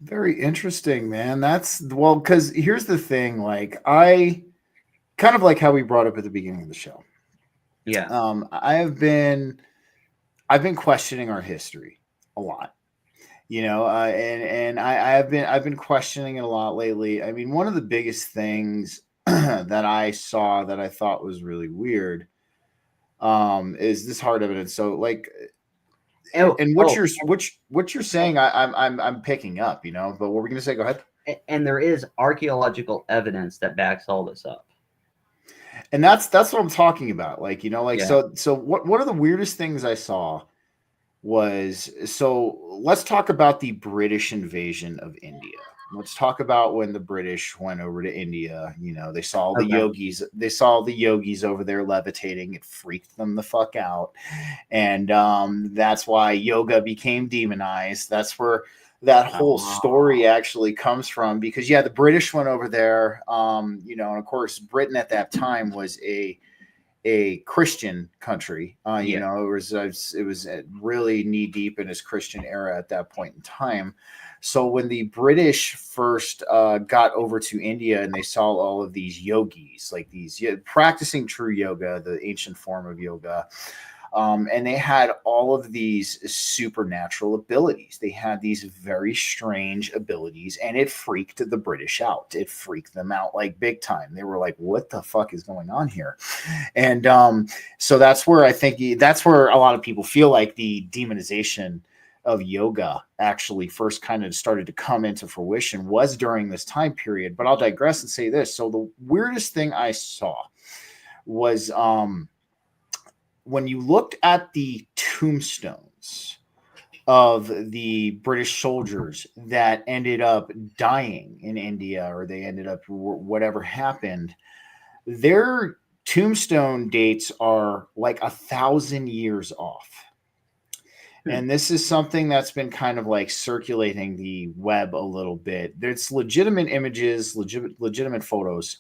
Very interesting, man. Because here's the thing, like I kind of like how we brought up at the beginning of the show. Yeah. I've been questioning our history a lot, and I've been questioning it a lot lately. I mean, one of the biggest things that I saw that I thought was really weird is this hard evidence. So like, Oh, and oh, what you're saying, I'm picking up, but what we're gonna say, go ahead. and there is archaeological evidence that backs all this up. And that's what I'm talking about. Like, like, Yeah. so one of the weirdest things I saw was, so let's talk about the British invasion of India. Let's talk about when the British went over to India. They saw the Okay. yogis. They saw the yogis over there levitating. It freaked them the fuck out, and that's why yoga became demonized. That's where that whole story actually comes from. Because the British went over there. And of course, Britain at that time was a Christian country. Yeah. It was really knee deep in its Christian era at that point in time. So when the British first got over to India and they saw all of these yogis, like these practicing true yoga, the ancient form of yoga, and they had all of these supernatural abilities. They had these very strange abilities, and it freaked the British out. It freaked them out like big time. They were like, "What the fuck is going on here?" And so that's where I think that's where a lot of people feel like the demonization of yoga actually first kind of started to come into fruition was during this time period. But I'll digress and say this. So the weirdest thing I saw was when you looked at the tombstones of the British soldiers that ended up dying in India, or they ended up whatever happened, their tombstone dates are like 1,000 years off. And this is something that's been kind of like circulating the web a little bit. There's legitimate images, legitimate photos.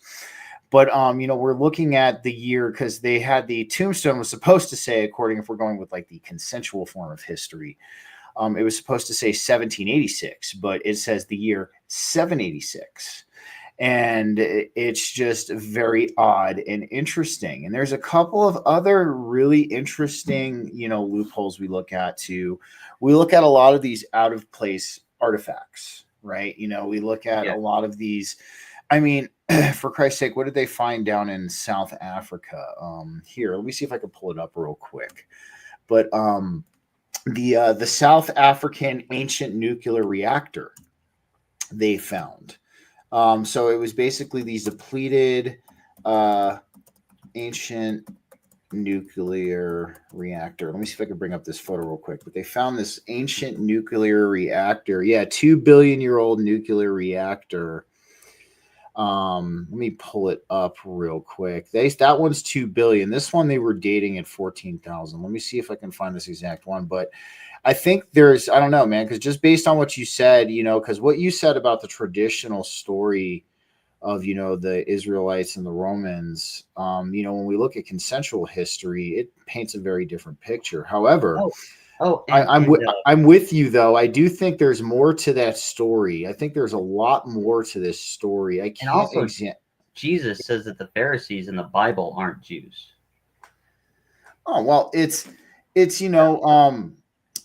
But we're looking at the year because they had the tombstone was supposed to say, according if we're going with like the consensual form of history, it was supposed to say 1786, but it says the year 786. And it's just very odd and interesting. And there's a couple of other really interesting, loopholes we look at too. We look at a lot of these out of place artifacts, right? We look at a lot of these. I mean, for Christ's sake, what did they find down in South Africa? Here, let me see if I can pull it up real quick. But the South African ancient nuclear reactor they found. So it was basically these depleted ancient nuclear reactor. Let me see if I can bring up this photo real quick. But they found this ancient nuclear reactor. Yeah, 2 billion year old nuclear reactor. Let me pull it up real quick. That one's 2 billion. This one they were dating at 14,000. Let me see if I can find this exact one. But I think I don't know, man, because just based on what you said, because what you said about the traditional story of, the Israelites and the Romans, when we look at consensual history, it paints a very different picture. However, I'm with you, though. I do think there's more to that story. I think there's a lot more to this story. I can't. And also, Jesus says that the Pharisees in the Bible aren't Jews. Oh, well, it's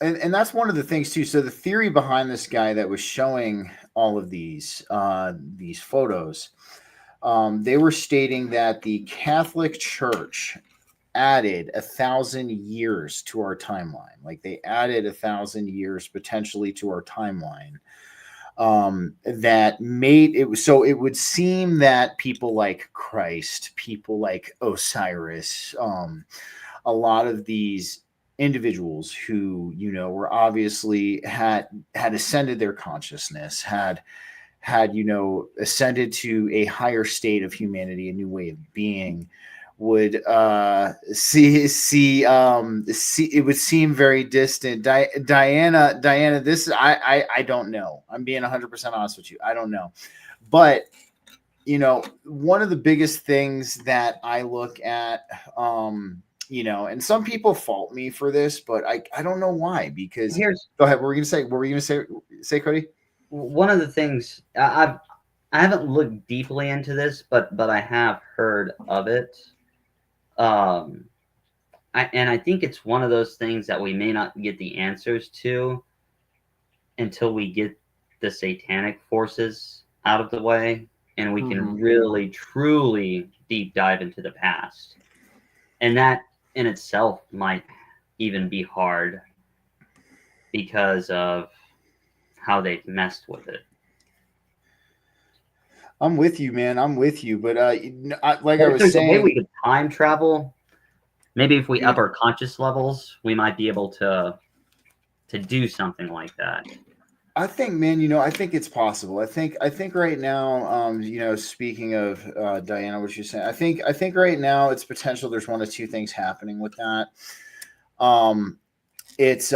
and that's one of the things too. So the theory behind this guy that was showing all of these photos, they were stating that the Catholic Church added 1,000 years to our timeline. Like they added 1,000 years potentially to our timeline. That made it so it would seem that people like Christ, people like Osiris, a lot of these individuals who were obviously had ascended their consciousness, had ascended to a higher state of humanity, a new way of being, would see it would seem very distant. Diana, this I don't know. I'm being 100% honest with you. I don't know. But one of the biggest things that I look at, and some people fault me for this, but I don't know why, because go ahead. What were we going to say, Cody? One of the things I haven't looked deeply into this, but I have heard of it. I think it's one of those things that we may not get the answers to until we get the satanic forces out of the way and we can really, truly deep dive into the past. And that in itself might even be hard because of how they've messed with it. I'm with you, man. I'm with you. But like But I if was there's a way saying, we could time travel, maybe if we dude, up our conscious levels, we might be able to do something like that. I think, man, I think it's possible. I think right now, speaking of Diana, what you're saying, I think right now it's potential. There's one of two things happening with that. It's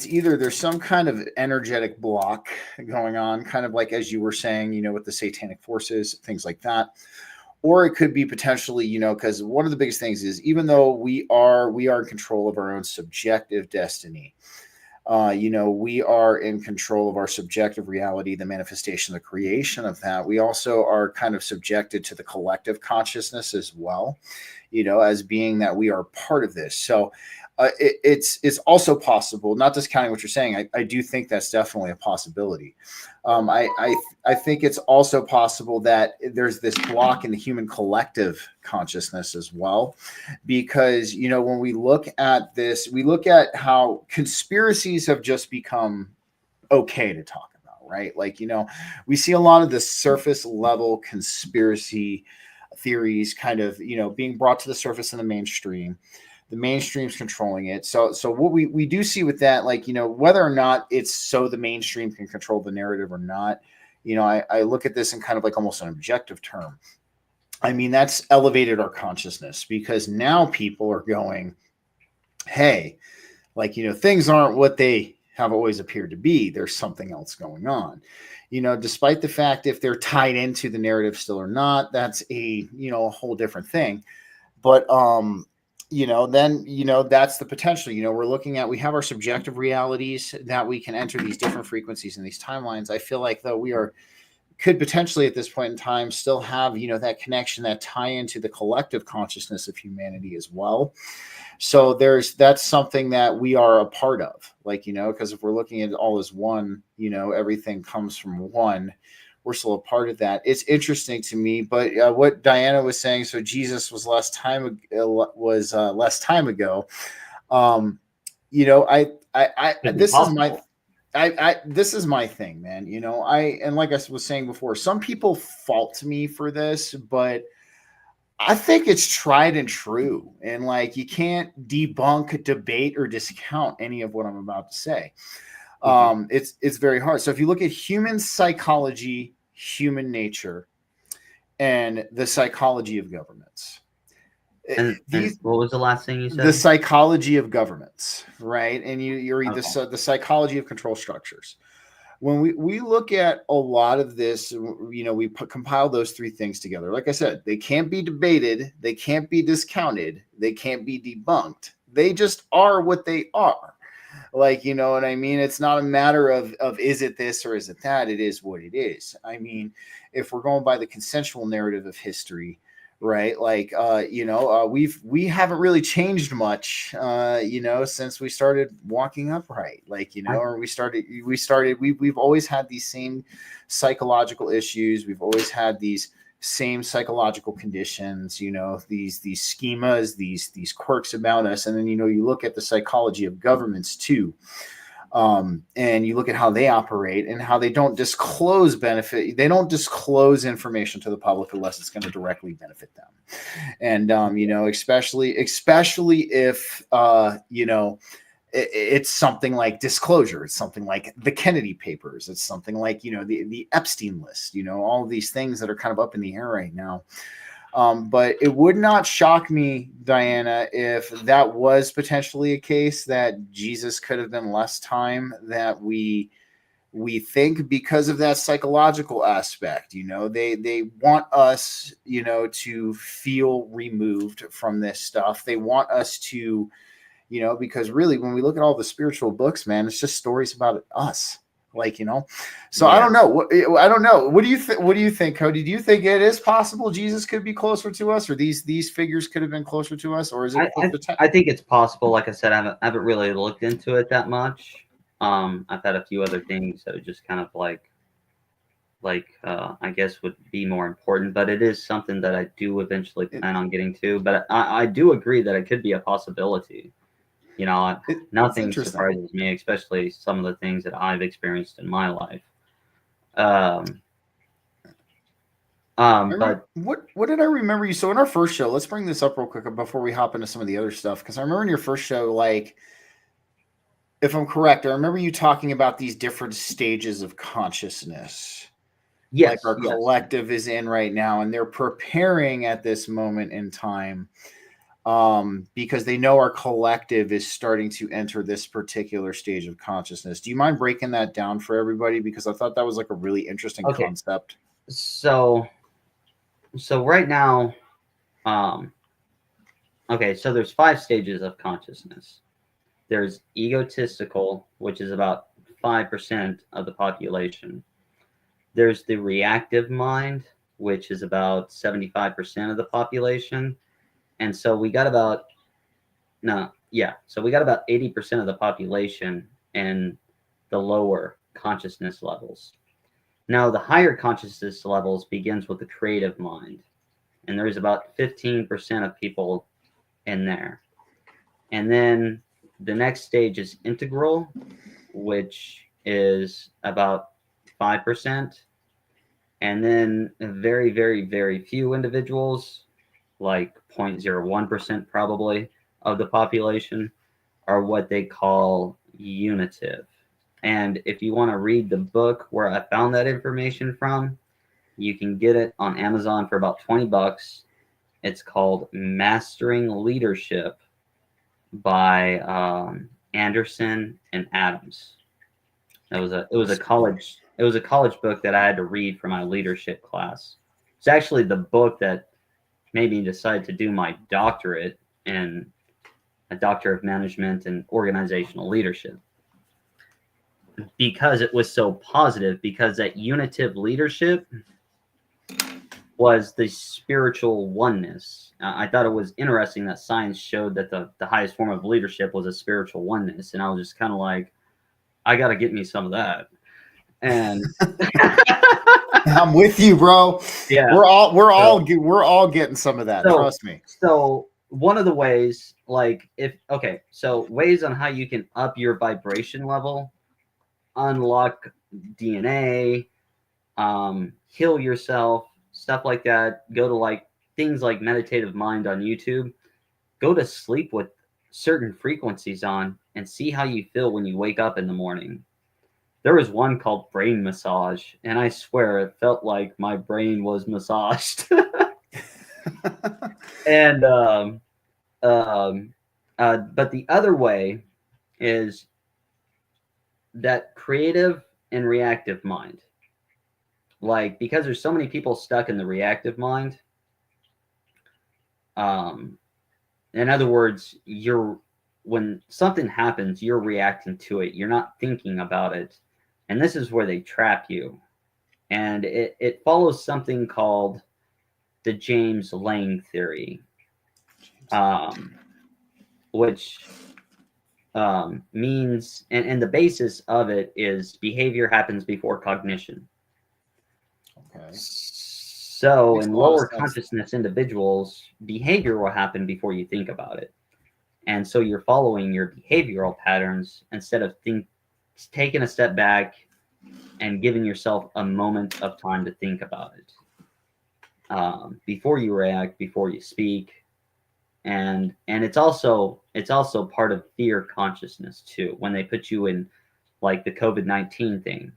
either there's some kind of energetic block going on, kind of like as you were saying, with the satanic forces, things like that. Or it could be potentially, because one of the biggest things is even though we are in control of our own subjective destiny, we are in control of our subjective reality, the manifestation, the creation of that. We also are kind of subjected to the collective consciousness as well, as being that we are part of this. So it's also possible, not discounting what you're saying. I do think that's definitely a possibility. I think it's also possible that there's this block in the human collective consciousness as well, because when we look at this, we look at how conspiracies have just become okay to talk about, right? Like we see a lot of the surface level conspiracy theories kind of being brought to the surface in the mainstream. The mainstream's controlling it. So what we do see with that, like, whether or not it's so the mainstream can control the narrative or not, I look at this in kind of like almost an objective term. I mean, that's elevated our consciousness because now people are going, hey, like, things aren't what they have always appeared to be. There's something else going on. Despite the fact if they're tied into the narrative still or not, that's a whole different thing. But then that's the potential. We're looking at, we have our subjective realities that we can enter these different frequencies in these timelines. I feel like though could potentially at this point in time still have that connection, that tie into the collective consciousness of humanity as well. So that's something that we are a part of, like, because if we're looking at it all as one, everything comes from one. We're still a part of that. It's interesting to me, but what Diana was saying, so Jesus was less time ago. This is my thing, man. And like I was saying before, some people fault me for this, but I think it's tried and true. And like, you can't debunk, debate, or discount any of what I'm about to say. It's very hard. So if you look at human psychology, human nature, and the psychology of governments, And what was the last thing you said? the psychology of governments, right? And you read the psychology of control structures. When we look at a lot of this, we compile those three things together. Like I said, they can't be debated, they can't be discounted, they can't be debunked. They just are what they are. Like, you know what I mean? It's not a matter of is it this or is it that? It is what it is. I mean, if we're going by the consensual narrative of history, right? Like, we haven't really changed much, since we started walking upright, like, or we've always had these same psychological issues. We've always had these same psychological conditions, these schemas, these quirks about us. And then, you look at the psychology of governments too. And you look at how they operate and how they don't disclose disclose information to the public unless it's going to directly benefit them. And, especially if, it's something like disclosure. It's something like the Kennedy papers. It's something like, the Epstein list, all of these things that are kind of up in the air right now. But it would not shock me, Diana, if that was potentially a case that Jesus could have been less time that we think, because of that psychological aspect. They want us, to feel removed from this stuff. They want us to, because really when we look at all the spiritual books, man, it's just stories about us. like, so I don't know. I don't know. What do you think? What do you think, Cody? Do you think it is possible Jesus could be closer to us, or these figures could have been closer to us, or is it? I think it's possible. Like I said, I haven't really looked into it that much. I've had a few other things that are just kind of like I guess would be more important, but it is something that I do eventually plan on getting to. But I do agree that it could be a possibility. Nothing surprises me, especially some of the things that I've experienced in my life. But what did I remember you? So in our first show, let's bring this up real quick before we hop into some of the other stuff, because I remember in your first show, like, if I'm correct, I remember you talking about these different stages of consciousness. Yes, like our collective is in right now, and they're preparing at this moment in time because they know our collective is starting to enter this particular stage of consciousness. Do you mind breaking that down for everybody? Because I thought that was like a really interesting concept. So right now, so there's 5 stages of consciousness. There's egotistical, which is about 5% of the population. There's the reactive mind, which is about 75% of the population. And so we got about 80% of the population in the lower consciousness levels. Now, the higher consciousness levels begins with the creative mind. And there's about 15% of people in there. And then the next stage is integral, which is about 5%. And then very, very, very few individuals, like 0.01% probably of the population, are what they call unitive. And if you want to read the book where I found that information from, you can get it on Amazon for about $20. It's called Mastering Leadership by Anderson and Adams. It was a college book that I had to read for my leadership class. It's actually the book that made me decide to do my doctorate in a Doctor of Management and Organizational Leadership, because it was so positive, because that unitive leadership was the spiritual oneness. I thought it was interesting that science showed that the highest form of leadership was a spiritual oneness. And I was just kind of like, I got to get me some of that. And I'm with you, bro. Yeah, we're all getting some of that. Trust me. So one of the ways, ways on how you can up your vibration level, unlock DNA, heal yourself, stuff like that. Go to things like Meditative Mind on YouTube. Go to sleep with certain frequencies on and see how you feel when you wake up in the morning. There was one called brain massage, and I swear it felt like my brain was massaged. And but the other way is that creative and reactive mind. Because there's so many people stuck in the reactive mind. In other words, when something happens, you're reacting to it. You're not thinking about it. And this is where they trap you. And it follows something called the James Lange theory, which means, and the basis of it is behavior happens before cognition. Okay. So in lower consciousness individuals, behavior will happen before you think about it. And so you're following your behavioral patterns instead of taking a step back and giving yourself a moment of time to think about it. Before you react, before you speak. And it's also part of fear consciousness too, when they put you in the COVID-19 thing.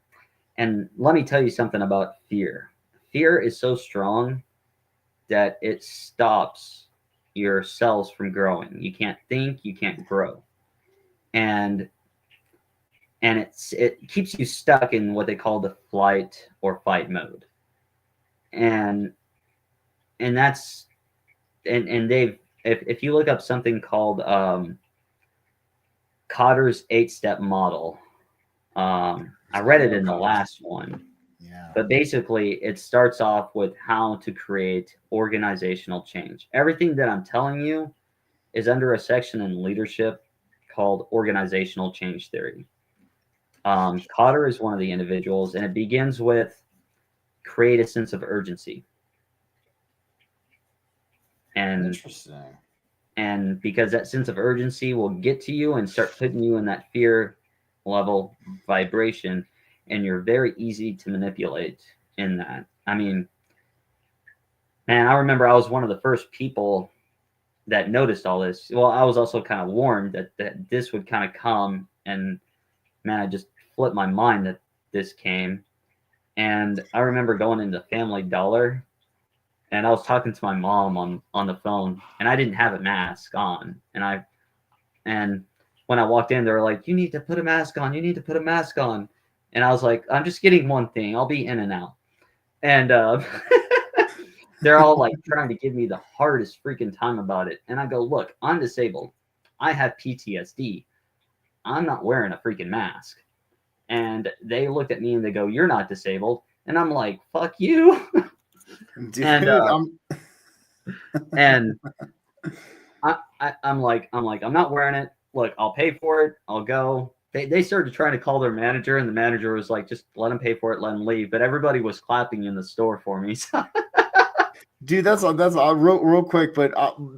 And let me tell you something about fear. Fear is so strong that it stops your cells from growing. You can't think, you can't grow. And it keeps you stuck in what they call the flight or fight mode. And that's they've, if you look up something called Cotter's 8-step model, I read it in the last one. Yeah. But basically, it starts off with how to create organizational change. Everything that I'm telling you is under a section in leadership called organizational change theory. Cotter is one of the individuals, and it begins with create a sense of urgency. Interesting. And because that sense of urgency will get to you and start putting you in that fear level vibration, and you're very easy to manipulate in that. I mean, man, I remember I was one of the first people that noticed all this. Well, I was also kind of warned that this would kind of come, and man, I just flipped my mind that this came. And I remember going into Family Dollar, and I was talking to my mom on the phone, and I didn't have a mask on. And when I walked in, they were like, "You need to put a mask on. You need to put a mask on." And I was like, "I'm just getting one thing. I'll be in and out." And they're all like trying to give me the hardest freaking time about it. And I go, "Look, I'm disabled. I have PTSD. I'm not wearing a freaking mask." And they looked at me and they go, "You're not disabled." And I'm like, "Fuck you." Dude, and and I'm like, I'm not wearing it. Look, I'll pay for it. I'll go. They started trying to call their manager, and the manager was like, "Just let him pay for it, let him leave." But everybody was clapping in the store for me. So. Dude, that's real quick, but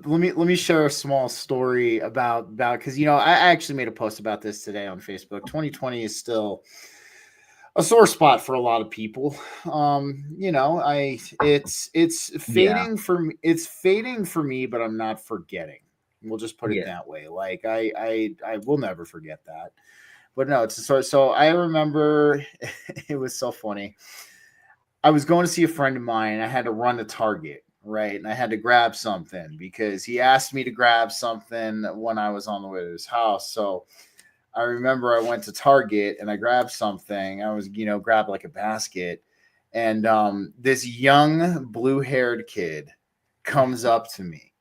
let me share a small story about because I actually made a post about this today on Facebook. 2020 is still a sore spot for a lot of people. It's fading for me. It's fading for me, but I'm not forgetting. We'll just put it that way. Like I will never forget that. But no, it's so I remember it was so funny. I was going to see a friend of mine. I had to run to Target, right? And I had to grab something because he asked me to grab something when I was on the way to his house. So I remember I went to Target and I grabbed something. I was, grabbed like a basket. And this young blue-haired kid comes up to me,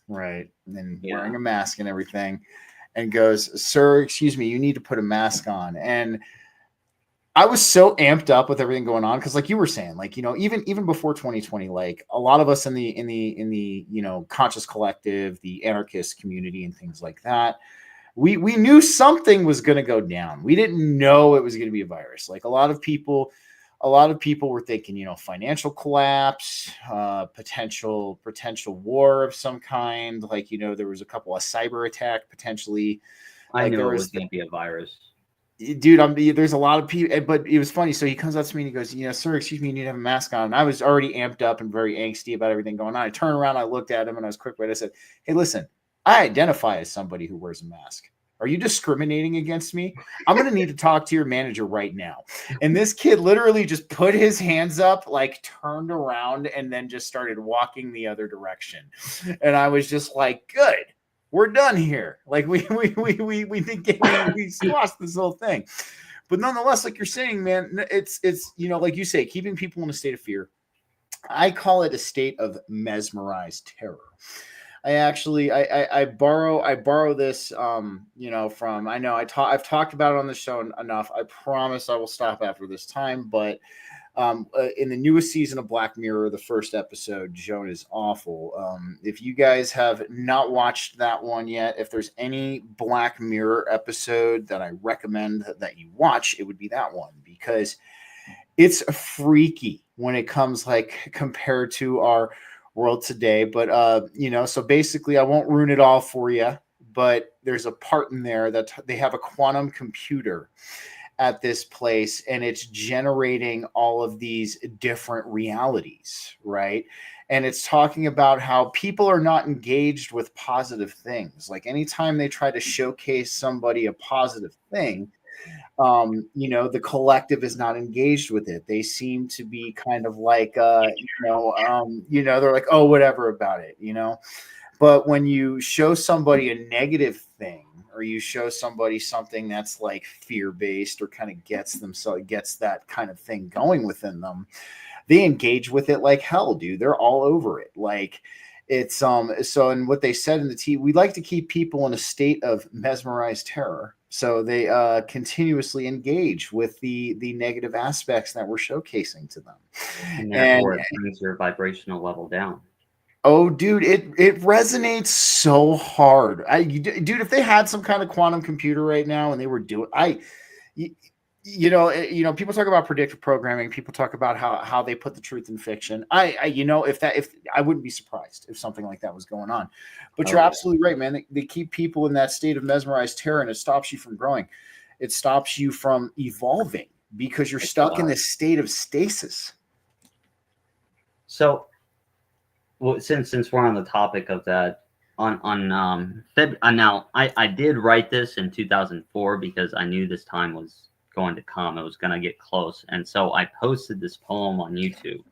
right? And wearing a mask and everything, and goes, "Sir, excuse me, you need to put a mask on." And I was so amped up with everything going on because, like you were saying, like even before 2020, like a lot of us in the conscious collective, the anarchist community, and things like that, we knew something was going to go down. We didn't know it was going to be a virus. Like a lot of people were thinking, financial collapse, potential war of some kind. Like there was a couple of cyber attack potentially. I knew it was going to be a virus. Dude, there's a lot of people, but it was funny. So he comes up to me and he goes, "Sir, excuse me, you need to have a mask on." And I was already amped up and very angsty about everything going on. I turned around, I looked at him, and I was quick. But I said, "Hey, listen, I identify as somebody who wears a mask. Are you discriminating against me? I'm going to need to talk to your manager right now." And this kid literally just put his hands up, like turned around, and then just started walking the other direction. And I was just like, "Good. We're done here. Like we squashed this whole thing." But nonetheless, like you're saying, man, it's like you say, keeping people in a state of fear. I call it a state of mesmerized terror. I borrow this from I've talked about it on the show enough. I promise I will stop after this time, but in the newest season of Black Mirror, the first episode, Joan is Awful. If you guys have not watched that one yet, if there's any Black Mirror episode that I recommend that you watch, it would be that one because it's freaky when it comes like compared to our world today. But so basically I won't ruin it all for you, but there's a part in there that they have a quantum computer at this place, and it's generating all of these different realities, right? And it's talking about how people are not engaged with positive things. Like anytime they try to showcase somebody a positive thing, the collective is not engaged with it. They seem to be kind of like, they're like, "Oh, whatever about it," But when you show somebody a negative thing, or you show somebody something that's like fear-based or kind of gets that kind of thing going within them, they engage with it like hell, dude. They're all over it. Like it's and what they said in the we like to keep people in a state of mesmerized terror So they continuously engage with the negative aspects that we're showcasing to them. And therefore, it brings your vibrational level down. Oh, dude, it resonates so hard. Dude, if they had some kind of quantum computer right now and they were doing, people talk about predictive programming. People talk about how they put the truth in fiction. If I wouldn't be surprised if something like that was going on. But you're absolutely right, man. They keep people in that state of mesmerized terror, and it stops you from growing. It stops you from evolving because you're stuck in this state of stasis. So, well, since we're on the topic of that, now I did write this in 2004 because I knew this time was going to come. It was going to get close, and so I posted this poem on YouTube,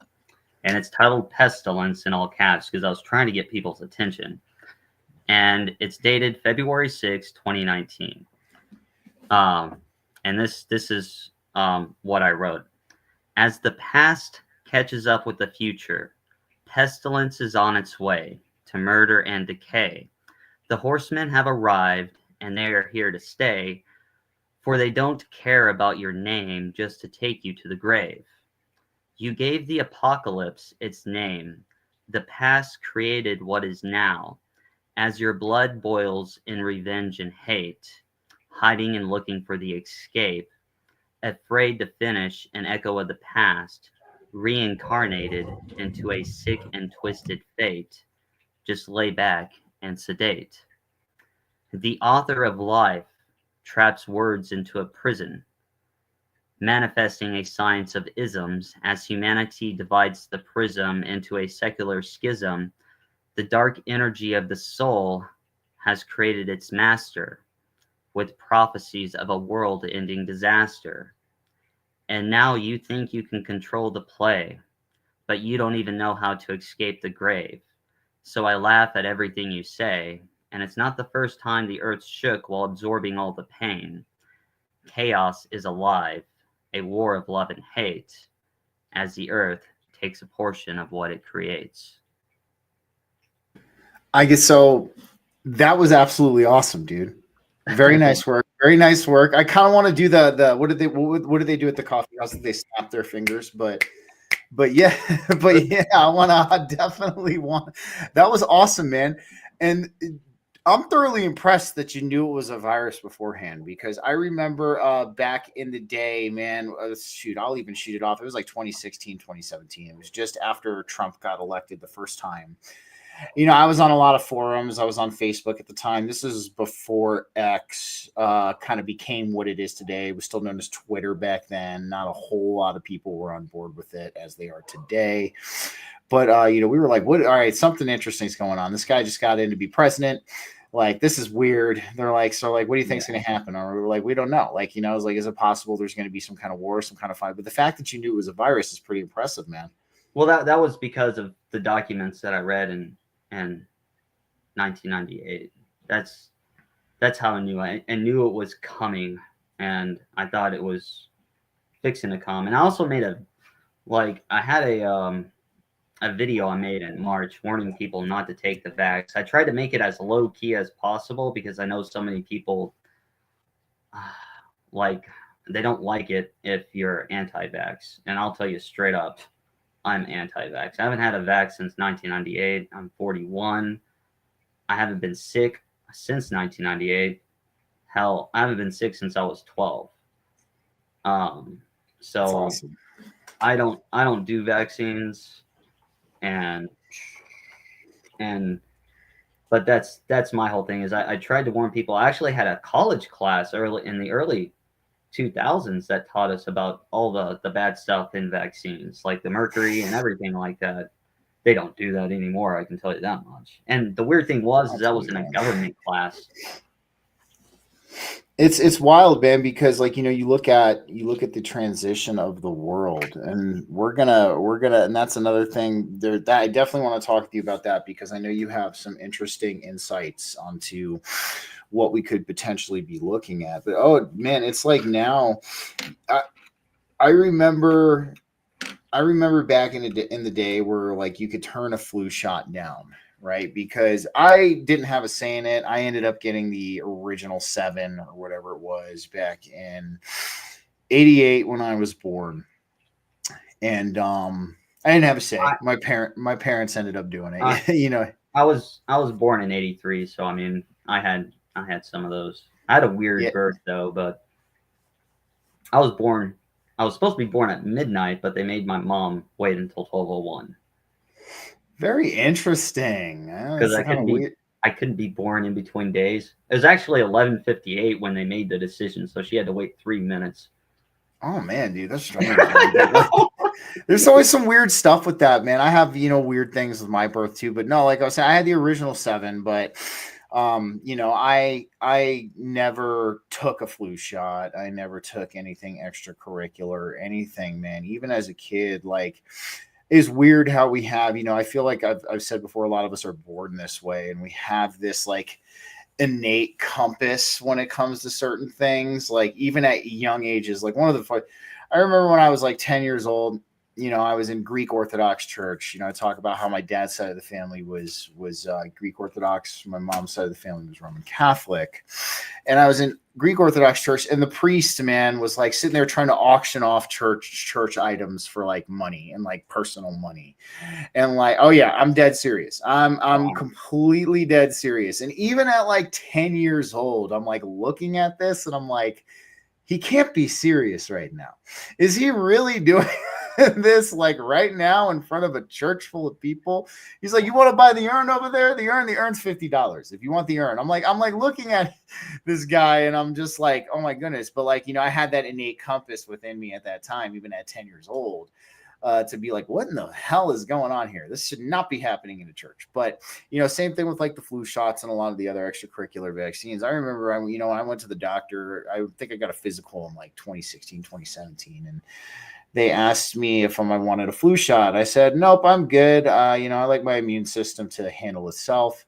and it's titled "Pestilence" in all caps because I was trying to get people's attention, and it's dated February 6, 2019. And this is what I wrote. As the past catches up with the future, pestilence is on its way to murder and decay. The horsemen have arrived, and they are here to stay, for they don't care about your name just to take you to the grave. You gave the apocalypse its name. The past created what is now. As your blood boils in revenge and hate, hiding and looking for the escape, afraid to finish an echo of the past, reincarnated into a sick and twisted fate, just lay back and sedate. The author of life traps words into a prison, manifesting a science of isms. As humanity divides the prism into a secular schism, the dark energy of the soul has created its master with prophecies of a world-ending disaster. And now you think you can control the play, but you don't even know how to escape the grave. So I laugh at everything you say, and it's not the first time the earth shook while absorbing all the pain. Chaos is alive, a war of love and hate, as the earth takes a portion of what it creates. I guess so. That was absolutely awesome, dude. Very nice work. Very nice work. I kind of want to do the what did they do at the coffee house? Did they snap their fingers? But yeah, I definitely want. That was awesome, man. And I'm thoroughly impressed that you knew it was a virus beforehand, because I remember back in the day, man, I'll even shoot it off. It was like 2016, 2017. It was just after Trump got elected the first time. I was on a lot of forums. I was on Facebook at the time. This is before X kind of became what it is today. It was still known as Twitter back then. Not a whole lot of people were on board with it as they are today. But, we were like, what? All right, something interesting is going on. This guy just got in to be president. Like, this is weird. They're like, so like, what do you think is going to happen? Or we were like, we don't know. Like, I was like, is it possible there's going to be some kind of war, some kind of fight? But the fact that you knew it was a virus is pretty impressive, man. Well, that was because of the documents that I read in 1998. That's how I knew. I knew it was coming, and I thought it was fixing to come. And I also made I had a video I made in March warning people not to take the vax. I tried to make it as low key as possible because I know so many people they don't like it if you're anti-vax. And I'll tell you straight up, I'm anti-vax. I haven't had a vax since 1998. I'm 41. I haven't been sick since 1998. Hell, I haven't been sick since I was 12. So that's awesome. I don't do vaccines, but that's my whole thing is I tried to warn people. I actually had a college class in the early 2000s that taught us about all the bad stuff in vaccines, like the mercury and everything like that. They don't do that anymore, I can tell you that much. And the weird thing was that was in a government class. It's wild, man, because you look at the transition of the world, and we're gonna and that's another thing there that I definitely want to talk to you about that, because I know you have some interesting insights onto what we could potentially be looking at. But oh man, it's like now I remember back in the day where like you could turn a flu shot down, right? Because I didn't have a say in it. I ended up getting the original 7 or whatever it was back in 88 when I was born. And I didn't have a say. My parents ended up doing it. I- You know. I was born in '83, so I mean, I had some of those. I had a weird Yeah. birth though, but I was supposed to be born at midnight, but they made my mom wait until 12:01 Very interesting. because That's kind of weird. I couldn't be born in between days. It was actually 11:58 when they made the decision, so she had to wait 3 minutes. Oh man, dude, that's strange. There's always some weird stuff with that, man. I have, weird things with my birth too, but no, like I was saying, I had the original 7, but I never took a flu shot. I never took anything extracurricular, anything, man. Even as a kid, like, it's weird how we have, I feel like I've said before, a lot of us are born this way, and we have this like innate compass when it comes to certain things, like even at young ages. Like I remember when I was like 10 years old, I was in Greek Orthodox church. I talk about how my dad's side of the family was Greek Orthodox. My mom's side of the family was Roman Catholic. And I was in Greek Orthodox church, and the priest, man, was like sitting there trying to auction off church items for like money and like personal money. And like, oh yeah, I'm dead serious. I'm completely dead serious. And even at like 10 years old, I'm like looking at this and I'm like, he can't be serious right now. Is he really doing this like right now in front of a church full of people? He's like, you want to buy the urn over there? The urn's $50 if you want the urn. I'm like looking at this guy and I'm just like, oh my goodness. But like, I had that innate compass within me at that time, even at 10 years old. To be like, what in the hell is going on here? This should not be happening in a church. But, same thing with like the flu shots and a lot of the other extracurricular vaccines. I remember, when I went to the doctor, I think I got a physical in like 2016, 2017. And they asked me if I wanted a flu shot. I said, nope, I'm good. I like my immune system to handle itself.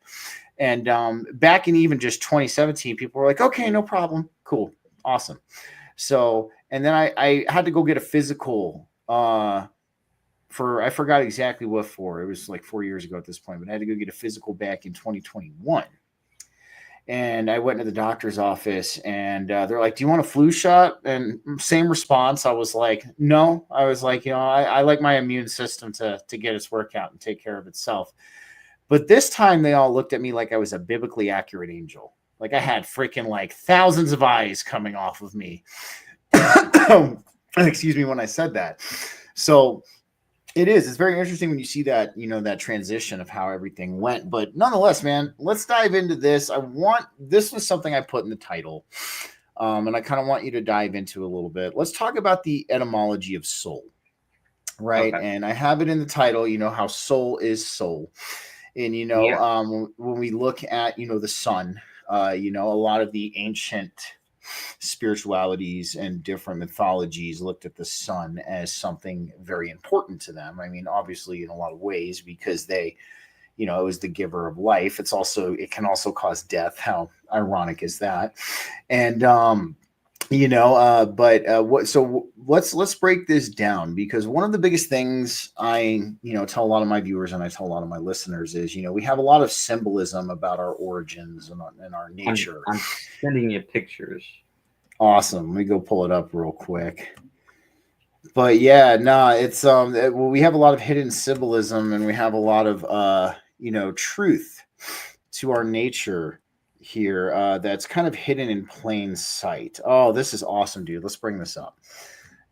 And back in even just 2017, people were like, okay, no problem. Cool. Awesome. So, and then I had to go get a physical, I forgot exactly what for. It was like 4 years ago at this point, but I had to go get a physical back in 2021. And I went to the doctor's office and they're like, do you want a flu shot? And same response. I was like, no. I was like, I like my immune system to get its work out and take care of itself. But this time they all looked at me like I was a biblically accurate angel. Like I had freaking like thousands of eyes coming off of me. Excuse me when I said that. So it's very interesting when you see that, that transition of how everything went. But nonetheless, man, let's dive into this. This was something I put in the title, and I kind of want you to dive into a little bit. Let's talk about the etymology of soul, right? Okay. And I have it in the title, how soul is soul. And, when we look at, the sun, a lot of the ancient spiritualities and different mythologies looked at the sun as something very important to them. I mean, obviously in a lot of ways, because they, it was the giver of life. It can also cause death. How ironic is that? And, so let's break this down, because one of the biggest things I, tell a lot of my viewers and I tell a lot of my listeners is, we have a lot of symbolism about our origins and our nature. I'm sending you pictures. Awesome. Let me go pull it up real quick. But yeah, it's we have a lot of hidden symbolism, and we have a lot of truth to our nature here that's kind of hidden in plain sight. Oh, this is awesome, dude. Let's bring this up.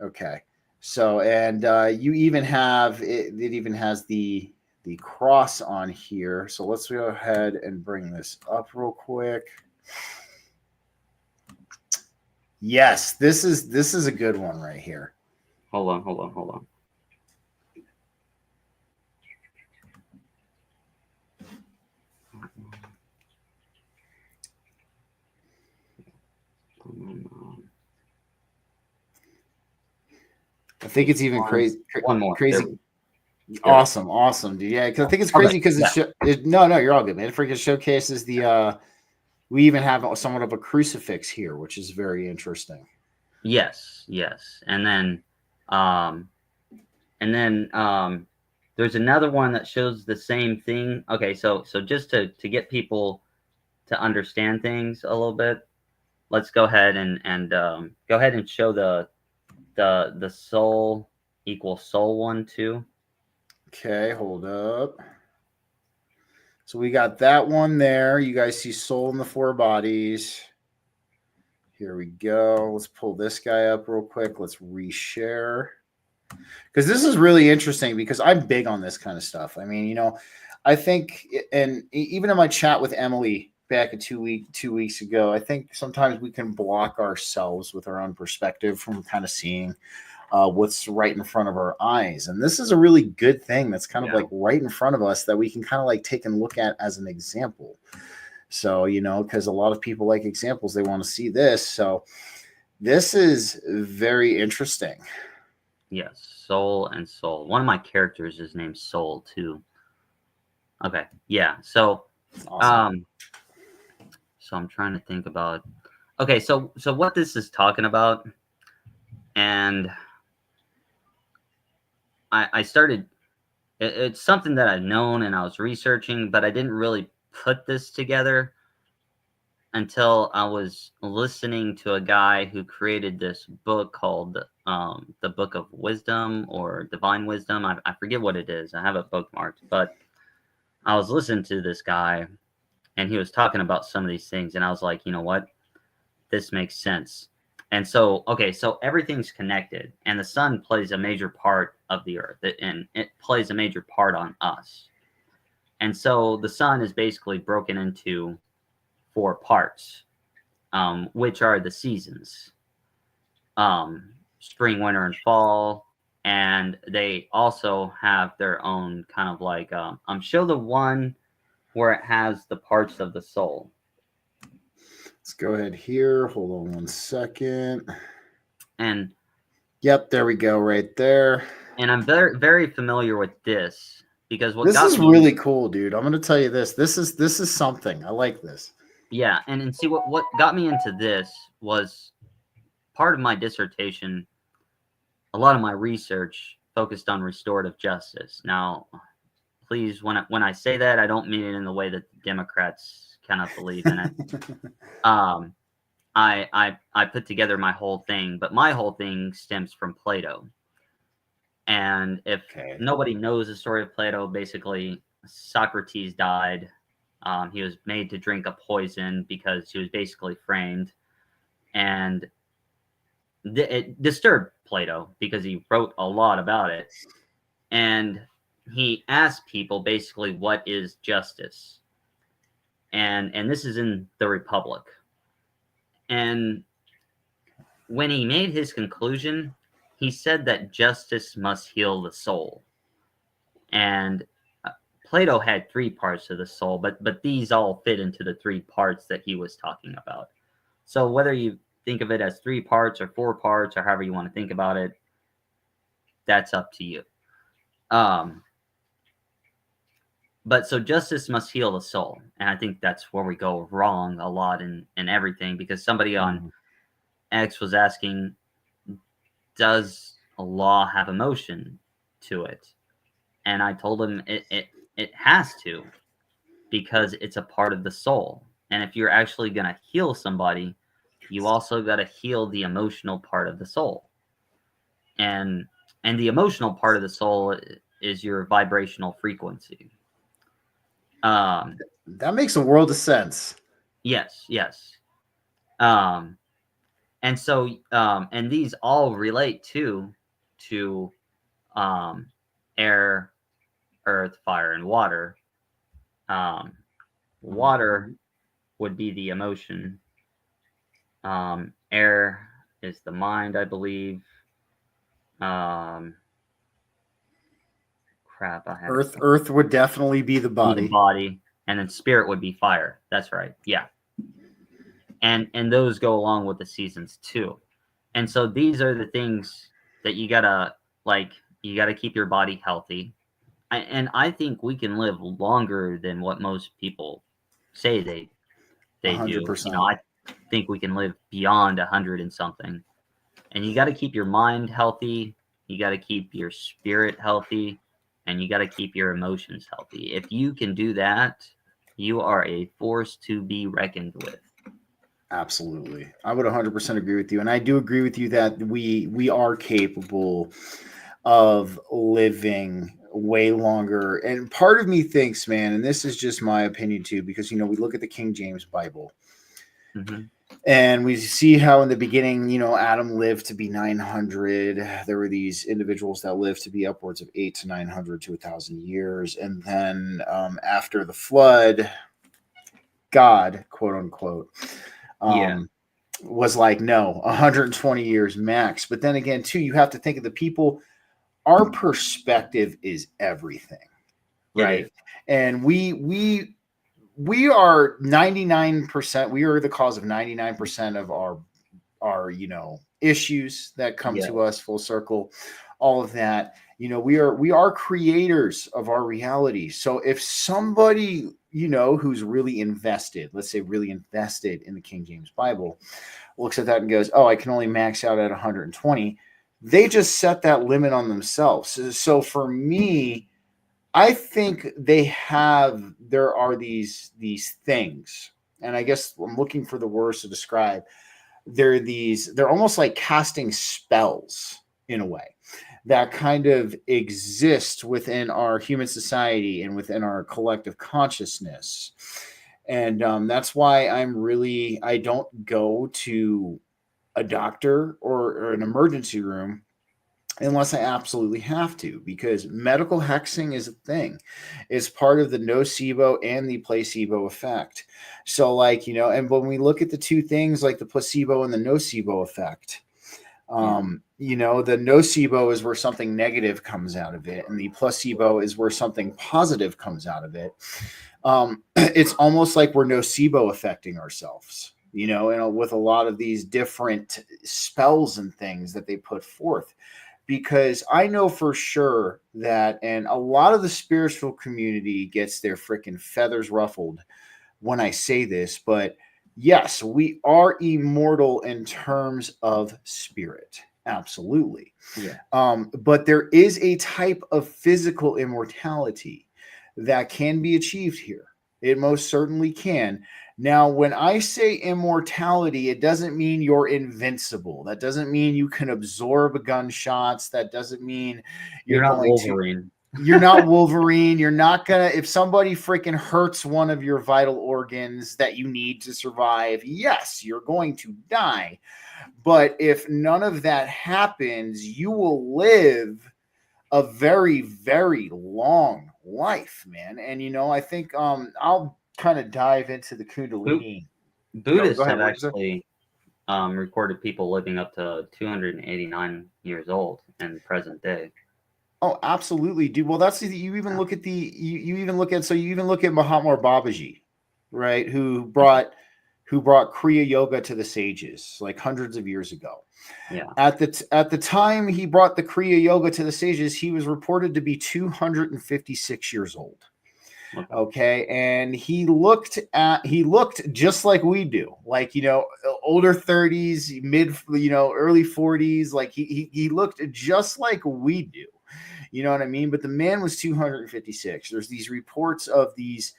Okay. So, and you even have it even has the cross on here. So let's go ahead and bring this up real quick. Yes, this is a good one right here. Hold on. I think it's even crazy. One more. Crazy. Awesome, dude. Yeah, because I think it's crazy because no, you're all good, man. It freaking showcases the. We even have somewhat of a crucifix here, which is very interesting. Yes, and then There's another one that shows the same thing. Okay, so just to get people to understand things a little bit, let's go ahead and go ahead and show the soul equals soul one too. Okay, hold up. So we got that one there. You guys see soul in the four bodies. Here we go. Let's pull this guy up real quick. Let's reshare. Because this is really interesting because I'm big on this kind of stuff. I mean, I think, and even in my chat with Emily back 2 weeks ago, I think sometimes we can block ourselves with our own perspective from kind of seeing what's right in front of our eyes. And this is a really good thing that's kind of like right in front of us that we can kind of like take and look at as an example. So, because a lot of people like examples, they want to see this. So this is very interesting. Yes, soul and soul. One of my characters is named Soul too. Okay, yeah. So, Awesome. So I'm trying to think about. Okay, so what this is talking about, and I started. It's something that I've known and I was researching, but I didn't really put this together until I was listening to a guy who created this book called the Book of Wisdom or Divine Wisdom. I forget what it is. I have it bookmarked, but I was listening to this guy and he was talking about some of these things. And I was like, you know what? This makes sense. And so, okay, so everything's connected and the sun plays a major part of the earth and it plays a major part on us. And so the sun is basically broken into 4 parts, which are the seasons, spring, winter, and fall. And they also have their own kind of like, show the one where it has the parts of the soul. Let's go ahead here. Hold on one second. And yep, there we go, right there. And I'm very, very familiar with this because this is really cool, dude. I'm going to tell you this. This is something. I like this. Yeah, and see what got me into this was part of my dissertation. A lot of my research focused on restorative justice. Now, please, when I say that, I don't mean it in the way that the Democrats cannot believe in it. I put together my whole thing, but my whole thing stems from Plato. And if nobody knows the story of Plato, basically Socrates died. He was made to drink a poison because he was basically framed. And it disturbed Plato because he wrote a lot about it. And he asked people basically, what is justice? And this is in the Republic. And when he made his conclusion, he said that justice must heal the soul. And Plato had 3 parts of the soul, but these all fit into the 3 parts that he was talking about. So whether you think of it as 3 parts or 4 parts or however you want to think about it, that's up to you. But so justice must heal the soul. And I think that's where we go wrong a lot in everything, because somebody on X was asking, does a law have emotion to it? And I told him it has to, because it's a part of the soul. And if you're actually going to heal somebody, you also got to heal the emotional part of the soul. And the emotional part of the soul is your vibrational frequency. That makes a world of sense. Yes. And so, and these all relate to air, earth, fire, and water. Water would be the emotion. Air is the mind, I believe. Earth would definitely be the body. And then spirit would be fire. That's right. Yeah. And those go along with the seasons too. And so these are the things that you gotta keep your body healthy. And I think we can live longer than what most people say they 100%. Do. I think we can live beyond 100 and something. And you got to keep your mind healthy. You got to keep your spirit healthy. and you got to keep your emotions healthy. If you can do that, you are a force to be reckoned with. Absolutely. I would 100% agree with you. And I do agree with you that we are capable of living way longer. And part of me thinks, man, and this is just my opinion too, because, you know, we look at the King James Bible Mm-hmm. and we see how in the beginning, you know, Adam lived to be 900. There were these individuals that lived to be upwards of 800 to 900 to 1,000 years. And then after the flood, God, quote unquote, Yeah. was like, no, 120 years max. But then again, too, you have to think of the people. Our perspective is everything, right? And we are 99%. We are the cause of 99% of our you know issues that come to us. Full circle, all of that. You know, we are creators of our reality. So if somebody, you know, who's really invested, let's say really invested in the King James Bible, looks at that and goes, oh, I can only max out at 120, they just set that limit on themselves. So for me, I think there are these things, and I guess I'm looking for the words to describe. They're almost like casting spells in a way that kind of exist within our human society and within our collective consciousness. And that's why I don't go to a doctor or an emergency room unless I absolutely have to, because medical hexing is a thing. It's part of the nocebo and the placebo effect. So, like, you know, and when we look at the two things, like the placebo and the nocebo effect, you know, the nocebo is where something negative comes out of it, and the placebo is where something positive comes out of it. It's almost like we're nocebo affecting ourselves, you know, and with a lot of these different spells and things that they put forth. Because I know for sure that, and a lot of the spiritual community gets their freaking feathers ruffled when I say this, but yes, we are immortal in terms of spirit. Absolutely. Yeah. But there is a type of physical immortality that can be achieved here. It most certainly can. Now, when I say immortality, it doesn't mean you're invincible. That doesn't mean you can absorb gunshots. That doesn't mean You're not going Wolverine. You're not Wolverine. You're not gonna, if somebody freaking hurts one of your vital organs that you need to survive, yes, you're going to die. But if none of that happens, you will live a very, very long life, man. And you know, I think I'll kind of dive into the Kundalini. Buddhists Go ahead, have what was it? actually recorded people living up to 289 years old in present day. Oh, absolutely, dude. Well, that's you even look at you even look at Mahatma Babaji, right? Who brought Kriya Yoga to the sages like hundreds of years ago. Yeah. At the time he brought the Kriya Yoga to the sages, he was reported to be 256 years old. Okay, and he looked just like we do, like, you know, older 30s, mid, you know, early 40s. Like he looked just like we do. You know what I mean? But the man was 256. There's these reports of these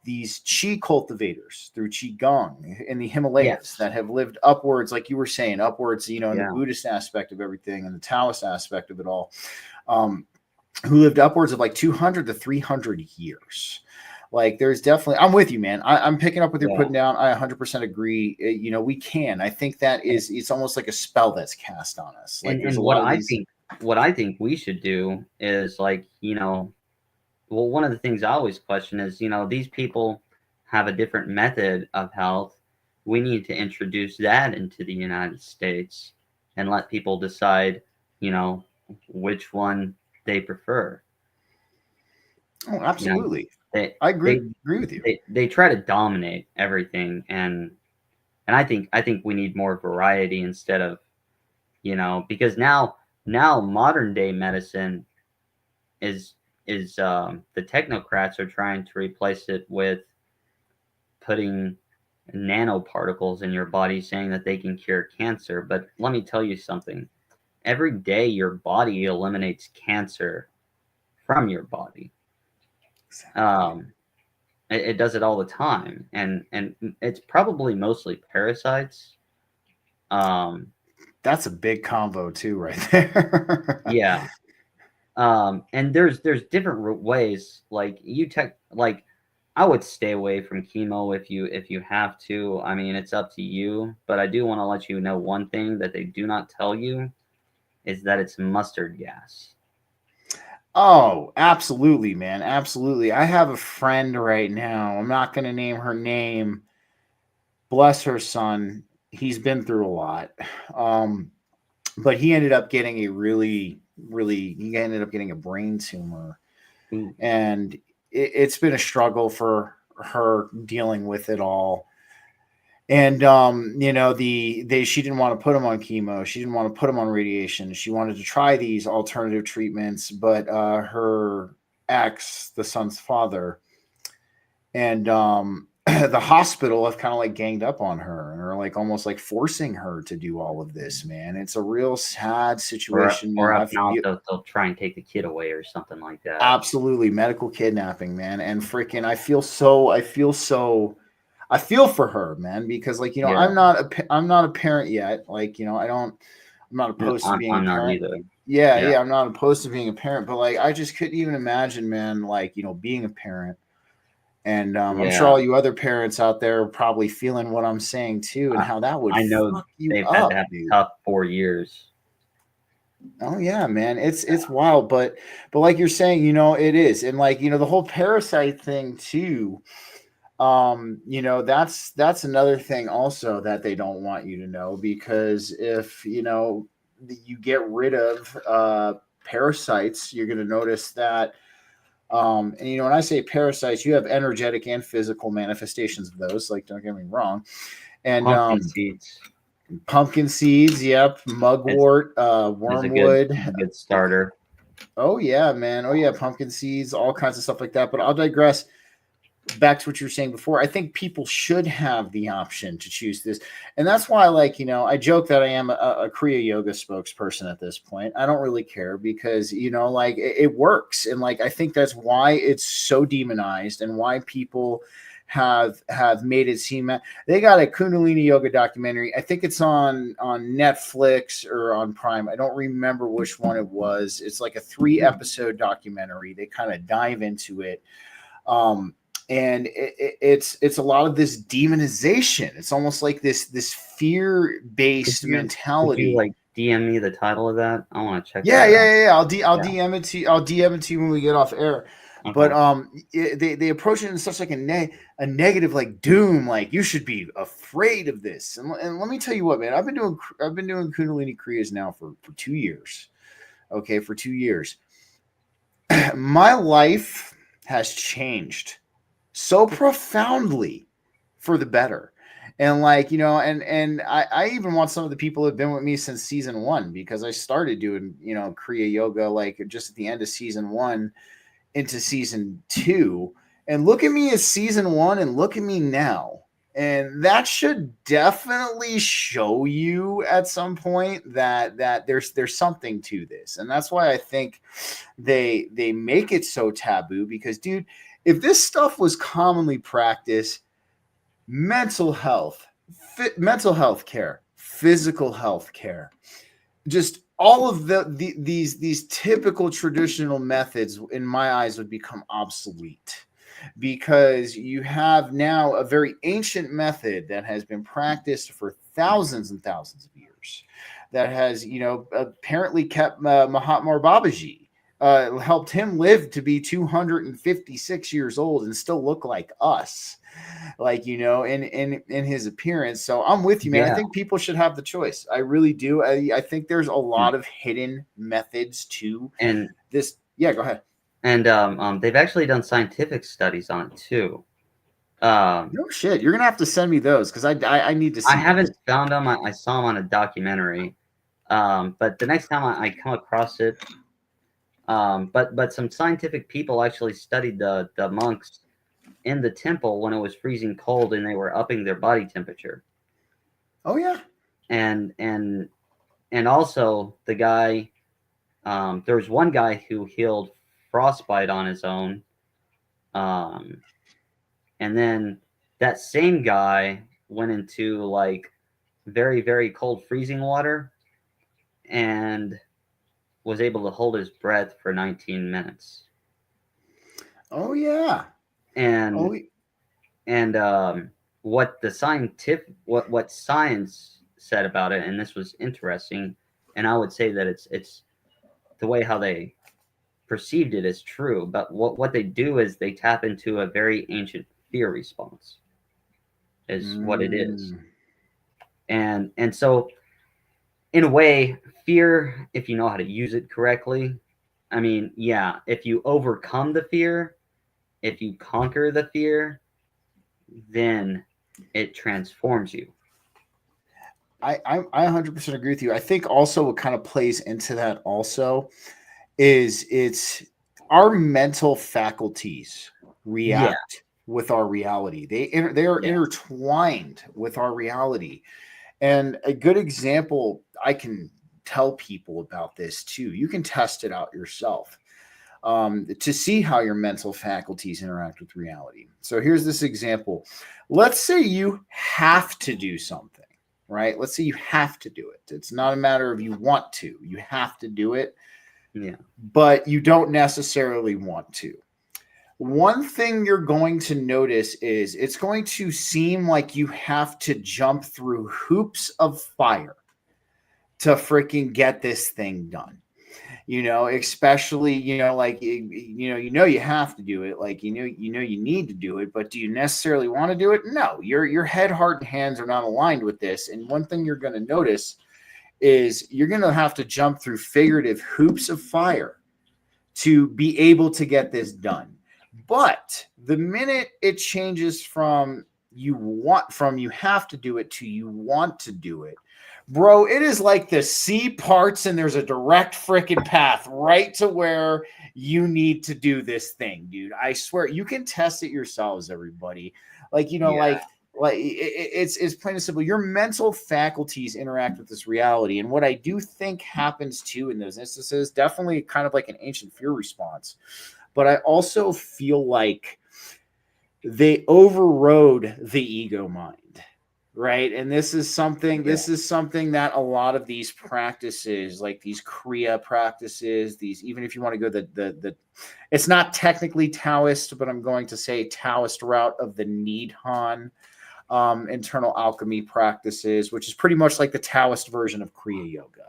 chi cultivators through qigong in the Himalayas that have lived upwards, like you were saying, upwards, you know, in the Buddhist aspect of everything and the Taoist aspect of it all, who lived upwards of like 200 to 300 years. Like, there's definitely, I'm with you, man. I'm picking up what you're putting down. I 100% agree. You know, we can. I think that it's almost like a spell that's cast on us. Like, and what I think we should do is, like, you know, well, one of the things I always question is, you know, these people have a different method of health. We need to introduce that into the United States and let people decide, you know, which one they prefer. Oh, absolutely. You know, I agree with you. They try to dominate everything, and I think we need more variety instead of, you know, because now modern day medicine is the technocrats are trying to replace it with putting nanoparticles in your body, saying that they can cure cancer. But let me tell you something. Every day your body eliminates cancer from your body. Exactly. It does it all the time, and it's probably mostly parasites. That's a big combo too, right there. Yeah. And there's different ways. Like I would stay away from chemo if you have to. I mean, it's up to you. But I do want to let you know one thing that they do not tell you is that it's mustard gas. Oh, absolutely, man. Absolutely. I have a friend right now. I'm not going to name her name. Bless her son. He's been through a lot. But he ended up getting he ended up getting a brain tumor. Ooh. And it's been a struggle for her dealing with it all. And she didn't want to put him on chemo. She didn't want to put him on radiation. She wanted to try these alternative treatments, but her ex, the son's father, and the hospital have kind of like ganged up on her and are like almost like forcing her to do all of this, man. It's a real sad situation. Or if not, they'll try and take the kid away or something like that. Absolutely, medical kidnapping, man. And freaking, I feel for her, man, because like, Yeah. I'm not a parent yet. Like, I'm not opposed to being I'm a not parent. either. Yeah, I'm not opposed to being a parent, but like, I just couldn't even imagine, man, like, being a parent. And I'm sure all you other parents out there are probably feeling what I'm saying too, and how that would I know fuck you they've up, had to have dude. a tough 4 years. Oh yeah, man, it's wild, but like you're saying, it is, and like the whole parasite thing too. That's another thing also that they don't want you to know, because if you get rid of parasites, you're going to notice that. And when I say parasites, you have energetic and physical manifestations of those. Like, don't get me wrong. And pumpkin seeds, yep, mugwort, wormwood, is a good starter. Oh yeah, man. Oh yeah, pumpkin seeds, all kinds of stuff like that. But I'll digress. Back to what you were saying before, I think people should have the option to choose this. And that's why, I joke that I am a Kriya Yoga spokesperson at this point. I don't really care because, it works. And I think that's why it's so demonized and why people have made it seem. They got a Kundalini Yoga documentary. I think it's on Netflix or on Prime. I don't remember which one it was. It's like a 3-episode documentary. They kind of dive into it. And it's a lot of this demonization. It's almost like this fear-based mentality. Could you DM me the title of that? I want to check. Yeah. I'll DM it to you. I'll DM it to you when we get off air. Okay. But they approach it in such like a negative, like doom, like you should be afraid of this. And let me tell you what, man, I've been doing Kundalini Kriyas now for 2 years. Okay, for 2 years. My life has changed so profoundly for the better. And and I even want some of the people who have been with me since season 1, because I started doing, Kriya Yoga, just at the end of season 1 into season 2, and look at me as season 1 and look at me now. And that should definitely show you at some point that there's something to this. And that's why I think they make it so taboo, because dude, if this stuff was commonly practiced, mental health care, physical health care, just all of these typical traditional methods, in my eyes, would become obsolete, because you have now a very ancient method that has been practiced for thousands and thousands of years, that has apparently kept Mahatma Babaji. Helped him live to be 256 years old and still look like us, in his appearance. So I'm with you, man. Yeah. I think people should have the choice. I really do. I think there's a lot of hidden methods to this. Yeah, go ahead. And they've actually done scientific studies on it too. No shit. You're gonna have to send me those, because I need to see. I haven't found them. I saw them on a documentary. But the next time I come across it. But some scientific people actually studied the monks in the temple when it was freezing cold and they were upping their body temperature. Oh yeah. And also the guy, there was one guy who healed frostbite on his own. And then that same guy went into like very, very cold freezing water and was able to hold his breath for 19 minutes. Oh yeah. And what science said about it, and this was interesting, and I would say that it's the way how they perceived it is true, but what they do is they tap into a very ancient fear response, is what it is. And so in a way, fear, if you know how to use it correctly, I mean, yeah, if you overcome the fear, if you conquer the fear, then it transforms you. I 100% agree with you. I think also what kind of plays into that also is it's our mental faculties react with our reality. They are intertwined with our reality. And a good example, I can tell people about this too. You can test it out yourself to see how your mental faculties interact with reality. So here's this example. Let's say you have to do something, right? Let's say you have to do it. It's not a matter of you want to. You have to do it, but you don't necessarily want to. One thing you're going to notice is it's going to seem like you have to jump through hoops of fire to freaking get this thing done. Especially, like, you have to do it. Like, you need to do it, but do you necessarily want to do it? No, your head, heart, and hands are not aligned with this. And one thing you're going to notice is you're going to have to jump through figurative hoops of fire to be able to get this done. But the minute it changes from you have to do it to you want to do it, bro, it is like the sea parts and there's a direct freaking path right to where you need to do this thing, dude. I swear, you can test it yourselves, everybody. Like, it's plain and simple. Your mental faculties interact with this reality. And what I do think happens too in those instances, definitely kind of like an ancient fear response. But I also feel like they overrode the ego mind, right? And this is something that a lot of these practices, like these Kriya practices, these, even if you want to go the it's not technically Taoist, but I'm going to say Taoist route of the Nidhan internal alchemy practices, which is pretty much like the Taoist version of Kriya yoga.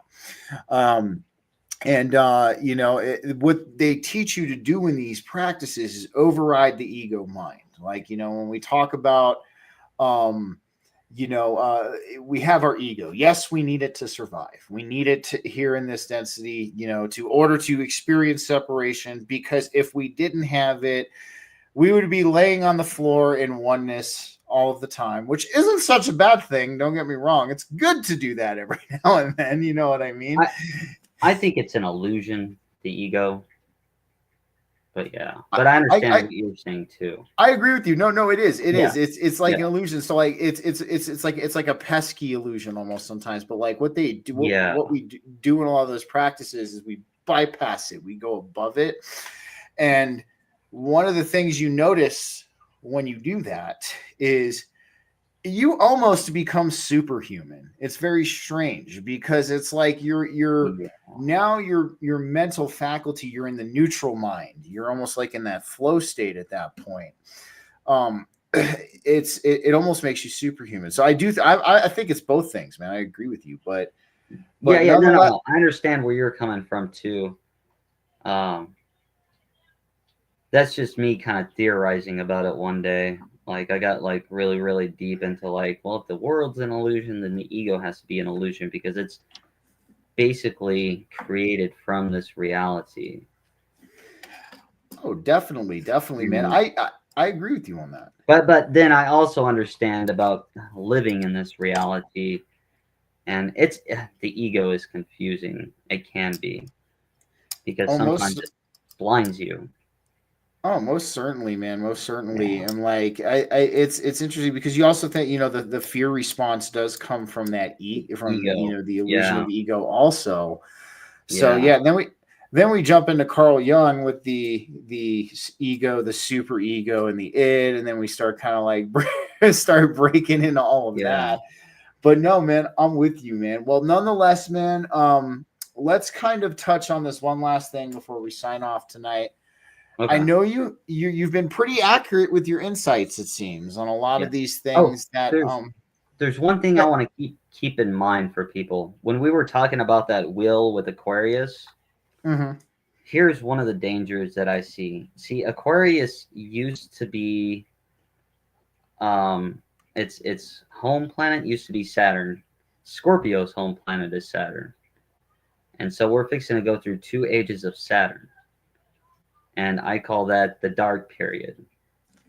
What they teach you to do in these practices is override the ego mind. Like, when we talk about, we have our ego. Yes, we need it to survive. We need it to, here in this density, to order to experience separation, because if we didn't have it, we would be laying on the floor in oneness all of the time, which isn't such a bad thing. Don't get me wrong. It's good to do that every now and then. You know what I mean? I think it's an illusion, the ego. But yeah, but I understand what you're saying too. I agree with you. No, it is. It is. It's like an illusion. So like it's like a pesky illusion almost sometimes. But like what they do, what we do in a lot of those practices is we bypass it. We go above it. And one of the things you notice when you do that is you almost become superhuman. It's very strange because it's like now your mental faculty, you're in the neutral mind. You're almost like in that flow state at that point. It almost makes you superhuman. So I think it's both things, man. I agree with you, but no. I understand where you're coming from too. That's just me kind of theorizing about it one day. Like I got like really, really deep into like, well, if the world's an illusion, then the ego has to be an illusion because it's basically created from this reality. Oh, definitely, man. I agree with you on that. But then I also understand about living in this reality, and the ego is confusing. It can be because sometimes it blinds you. Oh, most certainly, man. Most certainly. Yeah. And like, it's interesting because you also think, the fear response does come from that ego. The illusion of ego also. So then Then we jump into Carl Jung with the ego, the super ego, and the id, and then we start kind of like start breaking into all of that. But no, man, I'm with you, man. Well, nonetheless, man, let's kind of touch on this one last thing before we sign off tonight. Okay. I know you've been pretty accurate with your insights, it seems, on a lot of these things there's one thing I want to keep in mind for people. When we were talking about that wheel with Aquarius, here's one of the dangers that I see. See, Aquarius used to be its home planet used to be Saturn. Scorpio's home planet is Saturn. And so we're fixing to go through 2 ages of Saturn. And I call that the dark period.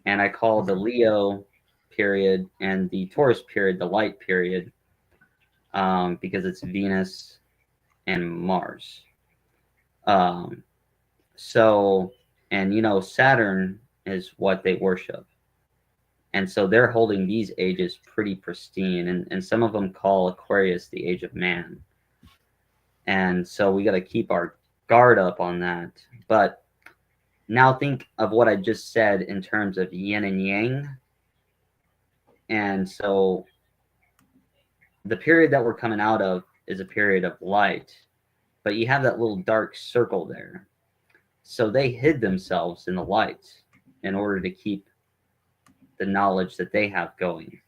And I call the Leo period and the Taurus period the light period, because it's Venus and Mars. So, and Saturn is what they worship. And so they're holding these ages pretty pristine. And some of them call Aquarius the age of man. And so we got to keep our guard up on that. But now think of what I just said in terms of yin and yang. And so the period that we're coming out of is a period of light, but you have that little dark circle there. So they hid themselves in the light in order to keep the knowledge that they have going,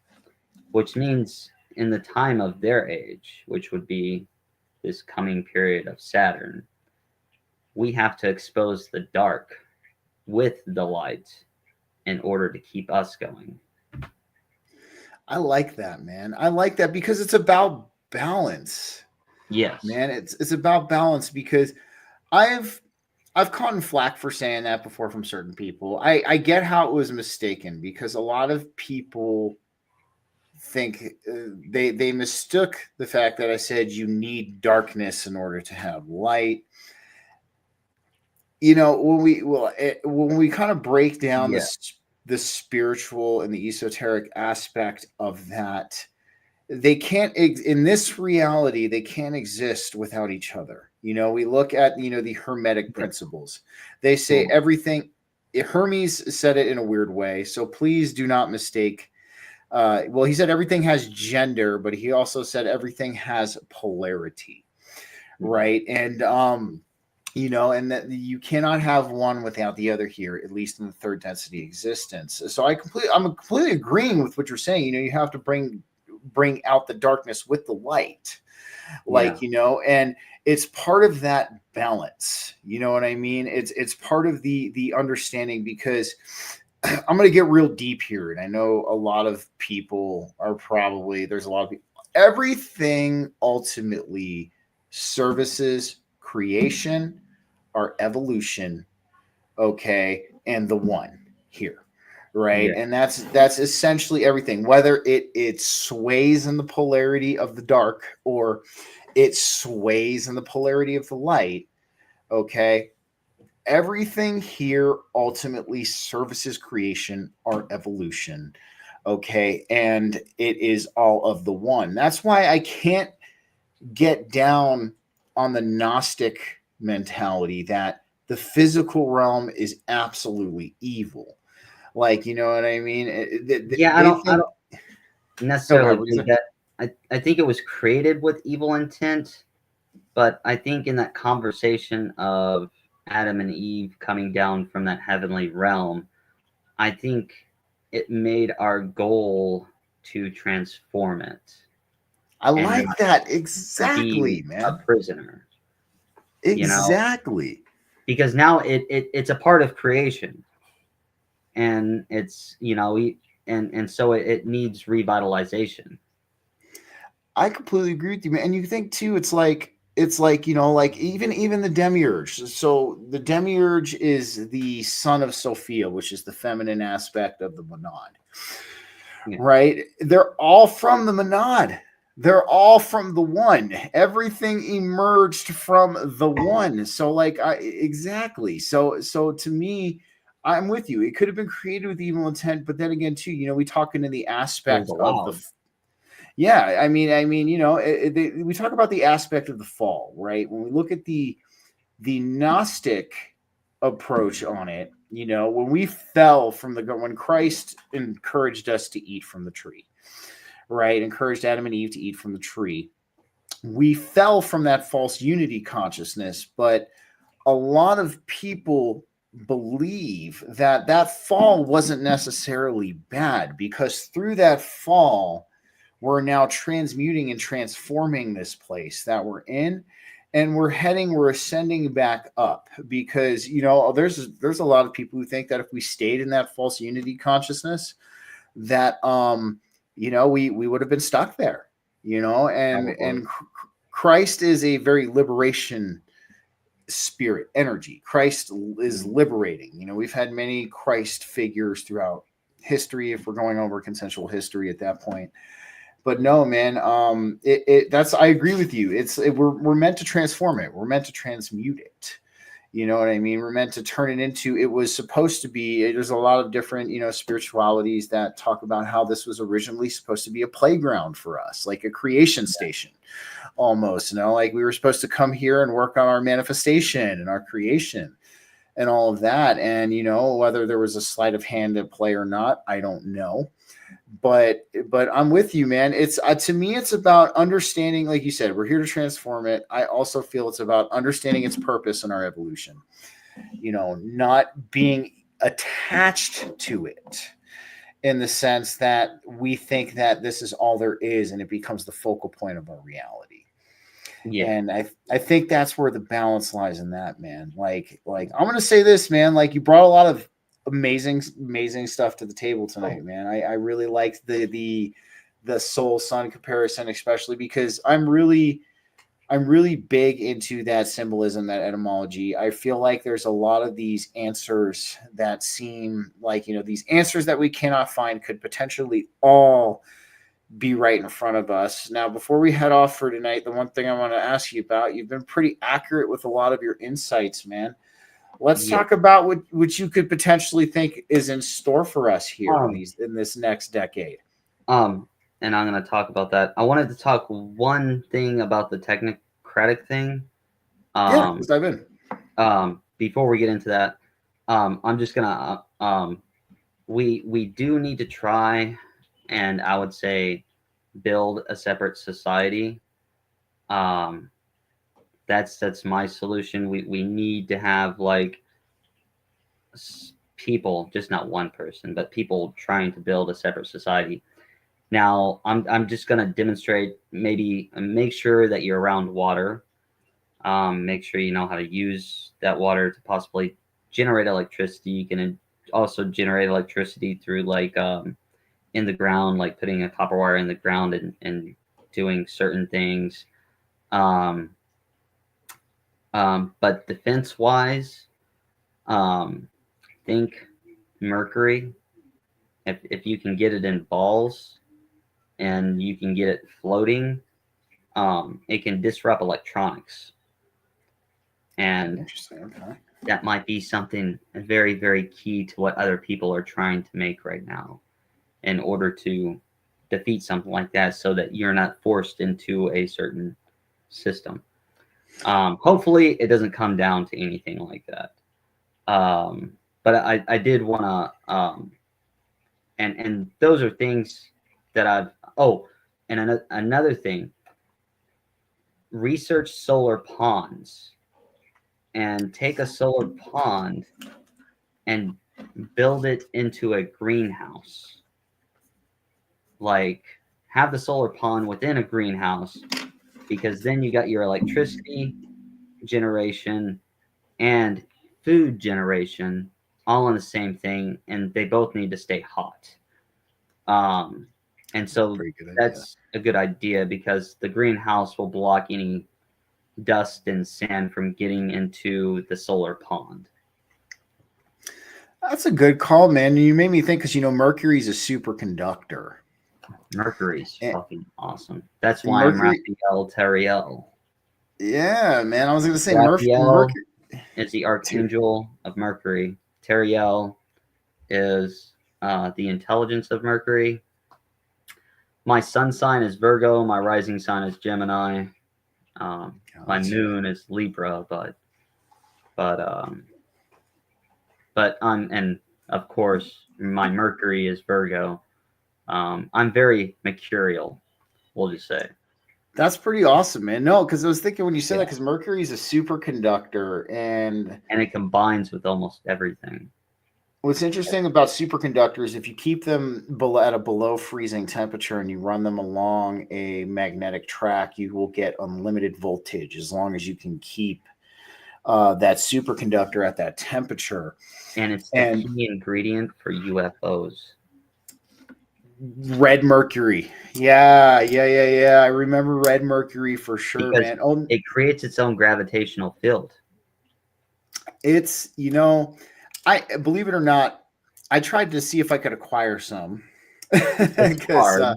which means in the time of their age, which would be this coming period of Saturn, we have to expose the dark with the light in order to keep us going. I like that, man. I like that because it's about balance. Yes, man. It's about balance, because I've caught flack for saying that before from certain people. I get how it was mistaken, because a lot of people think they mistook the fact that I said you need darkness in order to have light. When we kind of break down the spiritual and the esoteric aspect of that, they can't, in this reality, they can't exist without each other. We look at, the Hermetic principles. They say everything, Hermes said it in a weird way, so please do not mistake. He said everything has gender, but he also said everything has polarity, right? And, and that you cannot have one without the other here, at least in the third density existence. So I'm completely agreeing with what you're saying. You have to bring out the darkness with the light, and it's part of that balance. You know what I mean? It's part of the understanding, because I'm going to get real deep here. And I know a lot of people there's a lot of people, everything ultimately services creation, our evolution, and the one here, right? And that's essentially everything, whether it sways in the polarity of the dark or it sways in the polarity of the light. Everything here ultimately services creation, our evolution, and it is all of the one. That's why I can't get down on the Gnostic mentality that the physical realm is absolutely evil. You know what I mean? I don't necessarily think that. I think it was created with evil intent, but I think in that conversation of Adam and Eve coming down from that heavenly realm, I think it made our goal to transform it. I like that. Exactly, man. A prisoner. Exactly. Because now it's a part of creation. And it's, and so it needs revitalization. I completely agree with you, man. And you think too, it's like even the demiurge. So the demiurge is the son of Sophia, which is the feminine aspect of the monad, right? They're all from the monad. They're all from the one. Everything emerged from the one. So exactly. So to me, I'm with you. It could have been created with evil intent, but then again too, we talk into the aspect of the. Yeah, we talk about the aspect of the fall, right? When we look at the the Gnostic approach on it, you know, when we fell from when Christ encouraged us to eat from the tree, right? Encouraged Adam and Eve to eat from the tree. We fell from that false unity consciousness, but a lot of people believe that that fall wasn't necessarily bad, because through that fall, we're now transmuting and transforming this place that we're in, and we're ascending back up, because, you know, there's a lot of people who think that if we stayed in that false unity consciousness, that you know, we would have been stuck there, you know. And Christ is a very liberation spirit energy. Christ is liberating. You know, we've had many Christ figures throughout history, if we're going over consensual history at that point. But no, man, that's, I agree with you. We're meant to transform it. We're meant to transmute it. You know what I mean? We're meant to turn it into, it was supposed to be, there's a lot of different, you know, spiritualities that talk about how this was originally supposed to be a playground for us, like a creation station almost, you know, like we were supposed to come here and work on our manifestation and our creation and all of that. And, you know, whether there was a sleight of hand at play or not, I don't know. But I'm with you, man. It's to me, it's about understanding, like you said, we're here to transform it. I also feel it's about understanding its purpose in our evolution, you know, not being attached to it in the sense that we think that this is all there is and it becomes the focal point of our reality. Yeah. And I think that's where the balance lies in that, man. Like I'm going to say this, man, like you brought a lot of amazing stuff to the table tonight, man. I really liked the soul sun comparison, especially because I'm really big into that symbolism, that etymology. I feel like there's a lot of these answers that seem like, you know, these answers that we cannot find could potentially all be right in front of us. Now, before we head off for tonight, the one thing I want to ask you about, you've been pretty accurate with a lot of your insights, man. Let's talk about what you could potentially think is in store for us here in this next decade. And I'm going to talk about that. I wanted to talk one thing about the technocratic thing. Let's dive in. Before we get into that, I'm just going to, we do need to try, and I would say build a separate society. That's my solution. We need to have like people, just not one person, but people trying to build a separate society. Now, I'm just going to demonstrate, maybe make sure that you're around water. Make sure you know how to use that water to possibly generate electricity. You can also generate electricity through like in the ground, like putting a copper wire in the ground and doing certain things. But defense-wise, think mercury. If you can get it in balls and you can get it floating, it can disrupt electronics. And that might be something very, very key to what other people are trying to make right now in order to defeat something like that, so that you're not forced into a certain system. Hopefully it doesn't come down to anything like that. But I did want to, and those are things that and another thing, research solar ponds, and take a solar pond and build it into a greenhouse. Like, have the solar pond within a greenhouse, because then you got your electricity generation and food generation all in the same thing, and they both need to stay hot. And so that's a good idea, because the greenhouse will block any dust and sand from getting into the solar pond. That's a good call, man. You made me think, because, you know, Mercury's a superconductor. Mercury's fucking awesome. That's why I'm Raphael Tiriel. Yeah, man. I was going to say Raphael is the archangel of Mercury. Tiriel is the intelligence of Mercury. My sun sign is Virgo. My rising sign is Gemini. My moon is Libra, but but and of course my Mercury is Virgo. I'm very mercurial, we'll just say. That's pretty awesome, man. No, because I was thinking when you said that, Yeah. because Mercury is a superconductor, and And it combines with almost everything. what's interesting about superconductors, if you keep them at a below freezing temperature and you run them along a magnetic track, you will get unlimited voltage as long as you can keep that superconductor at that temperature. And it's the key ingredient for UFOs. Red mercury. Yeah. I remember red mercury for sure, Because man. Oh, it creates its own gravitational field. it's, I believe it or not, I tried to see if I could acquire some. It's hard.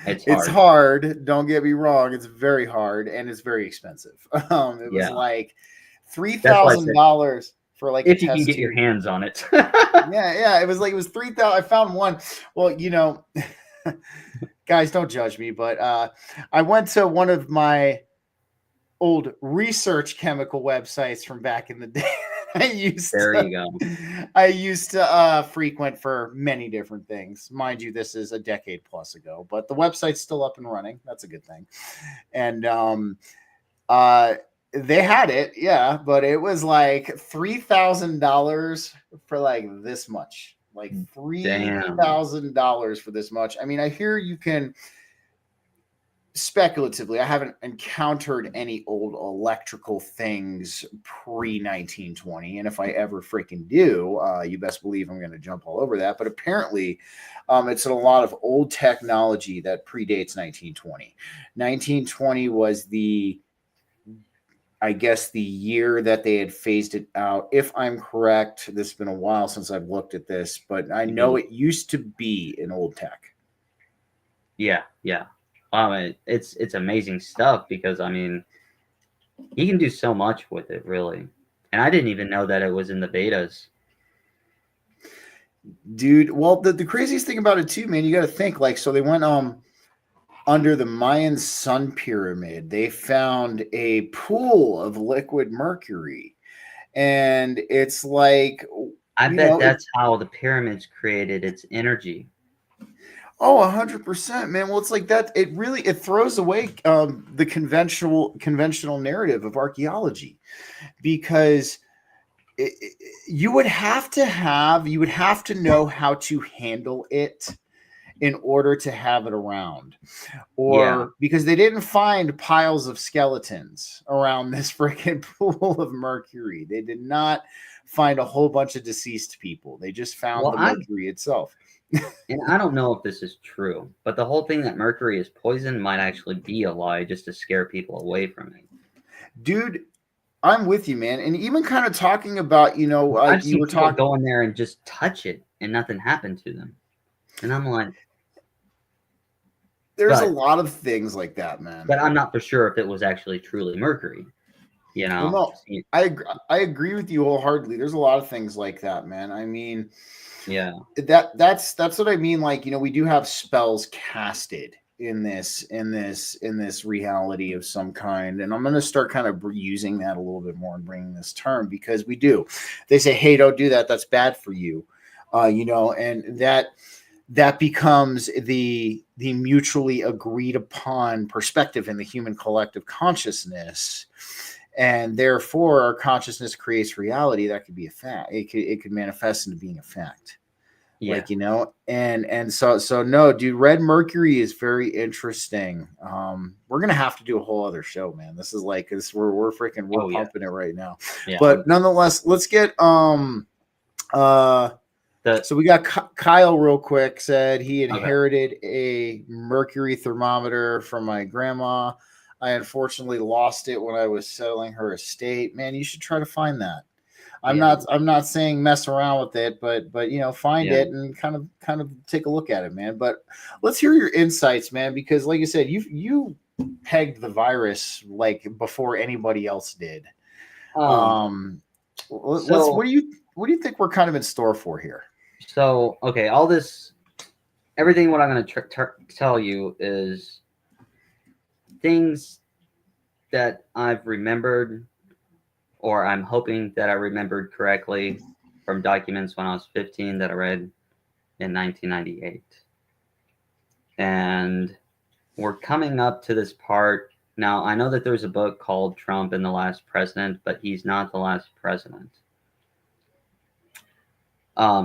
It's hard. Don't get me wrong. It's very hard and it's very expensive. It was like $3,000 for like if you can get your hands on it. yeah. It was 3,000. I found one. Well, guys, don't judge me, but I went to one of my old research chemical websites from back in the day. You go. I used to frequent for many different things. Mind you, this is a decade plus ago, but the website's still up and running. That's a good thing. And they had it, yeah, but it was like $3,000 for like this much. Like $3,000 for this much. I mean, I hear you can speculatively, I haven't encountered any old electrical things pre-1920, and if I ever freaking do, you best believe I'm going to jump all over that. But apparently it's a lot of old technology that predates 1920. 1920 was I guess the year that they had phased it out. If I'm correct, this has been a while since I've looked at this, but I know it used to be an old tech. Yeah. It's amazing stuff because, I mean, you can do so much with it, really. And I didn't even know that it was in the betas. Dude, well, the craziest thing about it too, man, you got to think, like, so they went under the Mayan sun pyramid, they found a pool of liquid mercury. And it's like, I bet that's how the pyramids created its energy. Oh, 100%, man. Well, it's like that. It throws away the conventional narrative of archaeology, because you would have to know how to handle it in order to have it around, or because they didn't find piles of skeletons around this freaking pool of mercury. They did not find a whole bunch of deceased people. They just found the mercury itself. And I don't know if this is true, but the whole thing that mercury is poison might actually be a lie just to scare people away from it. Dude, I'm with you, man. And even kind of talking about, I've seen people go in there and just touch it and nothing happened to them. And I'm like, there's a lot of things like that, man. But I'm not for sure if it was actually truly mercury. Well, no, I agree with you wholeheartedly. There's a lot of things like that, man. I mean, yeah, that's what I mean. Like, we do have spells casted in this reality of some kind, and I'm going to start kind of using that a little bit more and bringing this term, because we do. They say, hey, don't do that. That's bad for you, and that becomes the mutually agreed upon perspective in the human collective consciousness. And therefore, our consciousness creates reality that could be a fact. It could manifest into being a fact. Yeah. Like, and so no, dude, red mercury is very interesting. We're gonna have to do a whole other show, man. This is like, we're pumping it right now. Yeah. But nonetheless, let's get so we got Kyle real quick. Said he inherited a mercury thermometer from my grandma. I unfortunately lost it when I was selling her estate. Man, you should try to find that. I'm not saying mess around with it, but find it and kind of take a look at it, man. But let's hear your insights, man, because like you said, you pegged the virus like before anybody else did. What do you think we're kind of in store for here? So, okay, everything what I'm going to tell you is things that I've remembered or I'm hoping that I remembered correctly from documents when I was 15 that I read in 1998. And we're coming up to this part. Now, I know that there's a book called Trump and the Last President, but he's not the last president.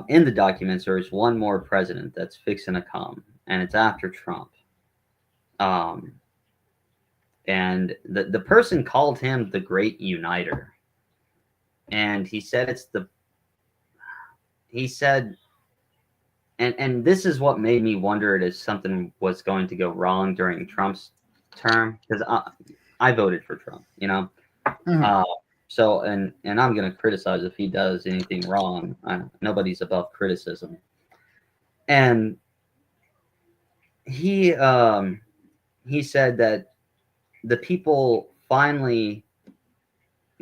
In the documents, there's one more president that's fixing to come, and it's after Trump. And the person called him the Great Uniter. And he said and this is what made me wonder if something was going to go wrong during Trump's term, because I voted for Trump, you know. Mhm. So and I'm going to criticize if he does anything wrong. Nobody's above criticism. And he said that the people finally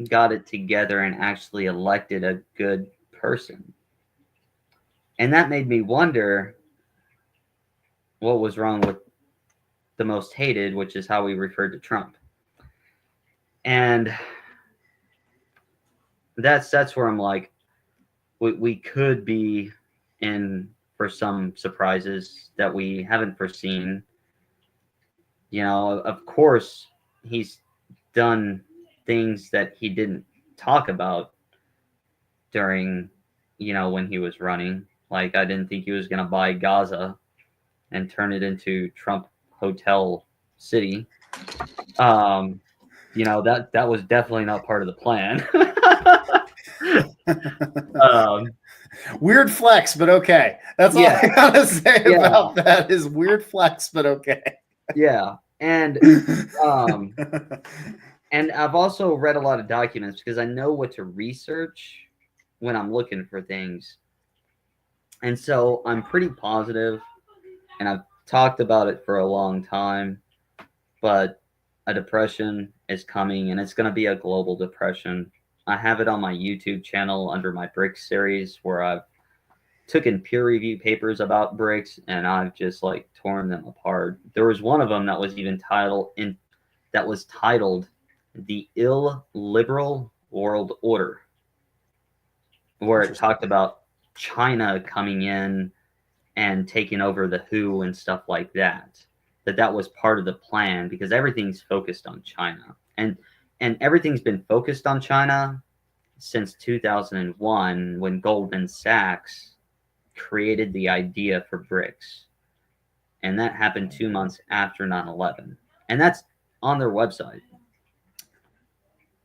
got it together and actually elected a good person. And that made me wonder what was wrong with the most hated, which is how we referred to Trump. And that's where I'm like, we could be in for some surprises that we haven't foreseen. You know, of course, he's done things that he didn't talk about during, you know, when he was running. Like, I didn't think he was going to buy Gaza and turn it into Trump Hotel City. You know, that was definitely not part of the plan. Weird flex, but okay. That's all Yeah. I gotta say Yeah. about that is weird flex, but okay. Yeah. And I've also read a lot of documents because I know what to research when I'm looking for things. And so I'm pretty positive, and I've talked about it for a long time, but a depression is coming, and it's going to be a global depression. I have it on my YouTube channel under my BRICS series, where I've taken peer review papers about BRICS and I've just like torn them apart. There was one of them that was even titled "The Illiberal World Order," where it talked about China coming in and taking over the WHO and stuff like that. That was part of the plan, because everything's focused on China, and everything's been focused on China since 2001, when Goldman Sachs created the idea for BRICS, and that happened 2 months after 9/11, and that's on their website.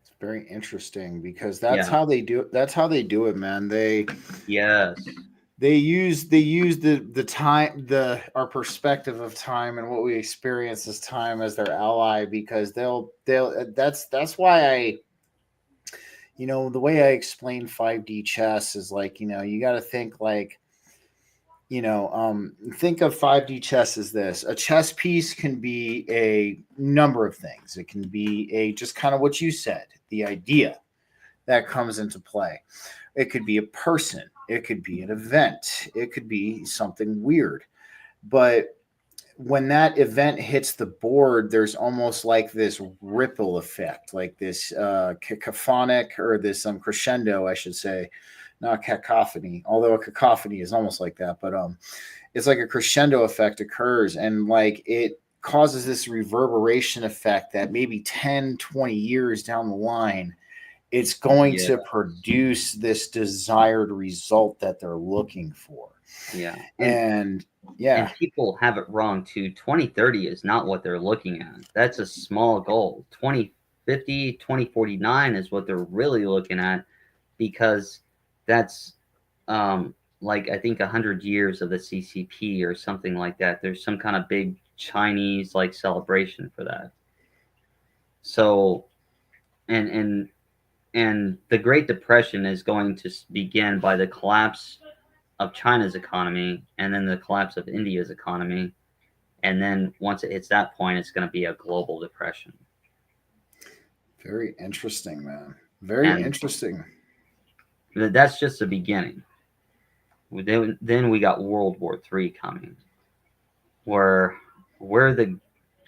It's very interesting because that's how they do it. That's how they do it, man. They use the time, our perspective of time and what we experience as time as their ally, because they'll that's why I, you know, the way I explain 5D chess is like, you know, you got to think like, you know, think of 5D chess as this. A chess piece can be a number of things. It can be just kind of what you said, the idea that comes into play. It could be a person. It could be an event. It could be something weird. But when that event hits the board, there's almost like this ripple effect, like this cacophonic, or this crescendo, I should say, not cacophony, although a cacophony is almost like that, but it's like a crescendo effect occurs, and like it causes this reverberation effect that maybe 10, 20 years down the line, it's going to produce this desired result that they're looking for. Yeah. And people have it wrong too. 2030 is not what they're looking at. That's a small goal. 2050, 2049 is what they're really looking at, because that's like, I think 100 years of the CCP or something like that. There's some kind of big Chinese like celebration for that. So, and the Great Depression is going to begin by the collapse of China's economy, and then the collapse of India's economy. And then once it hits that point, it's going to be a global depression. Very interesting, man. Very interesting. That's just the beginning. Then we got World War III coming, where we're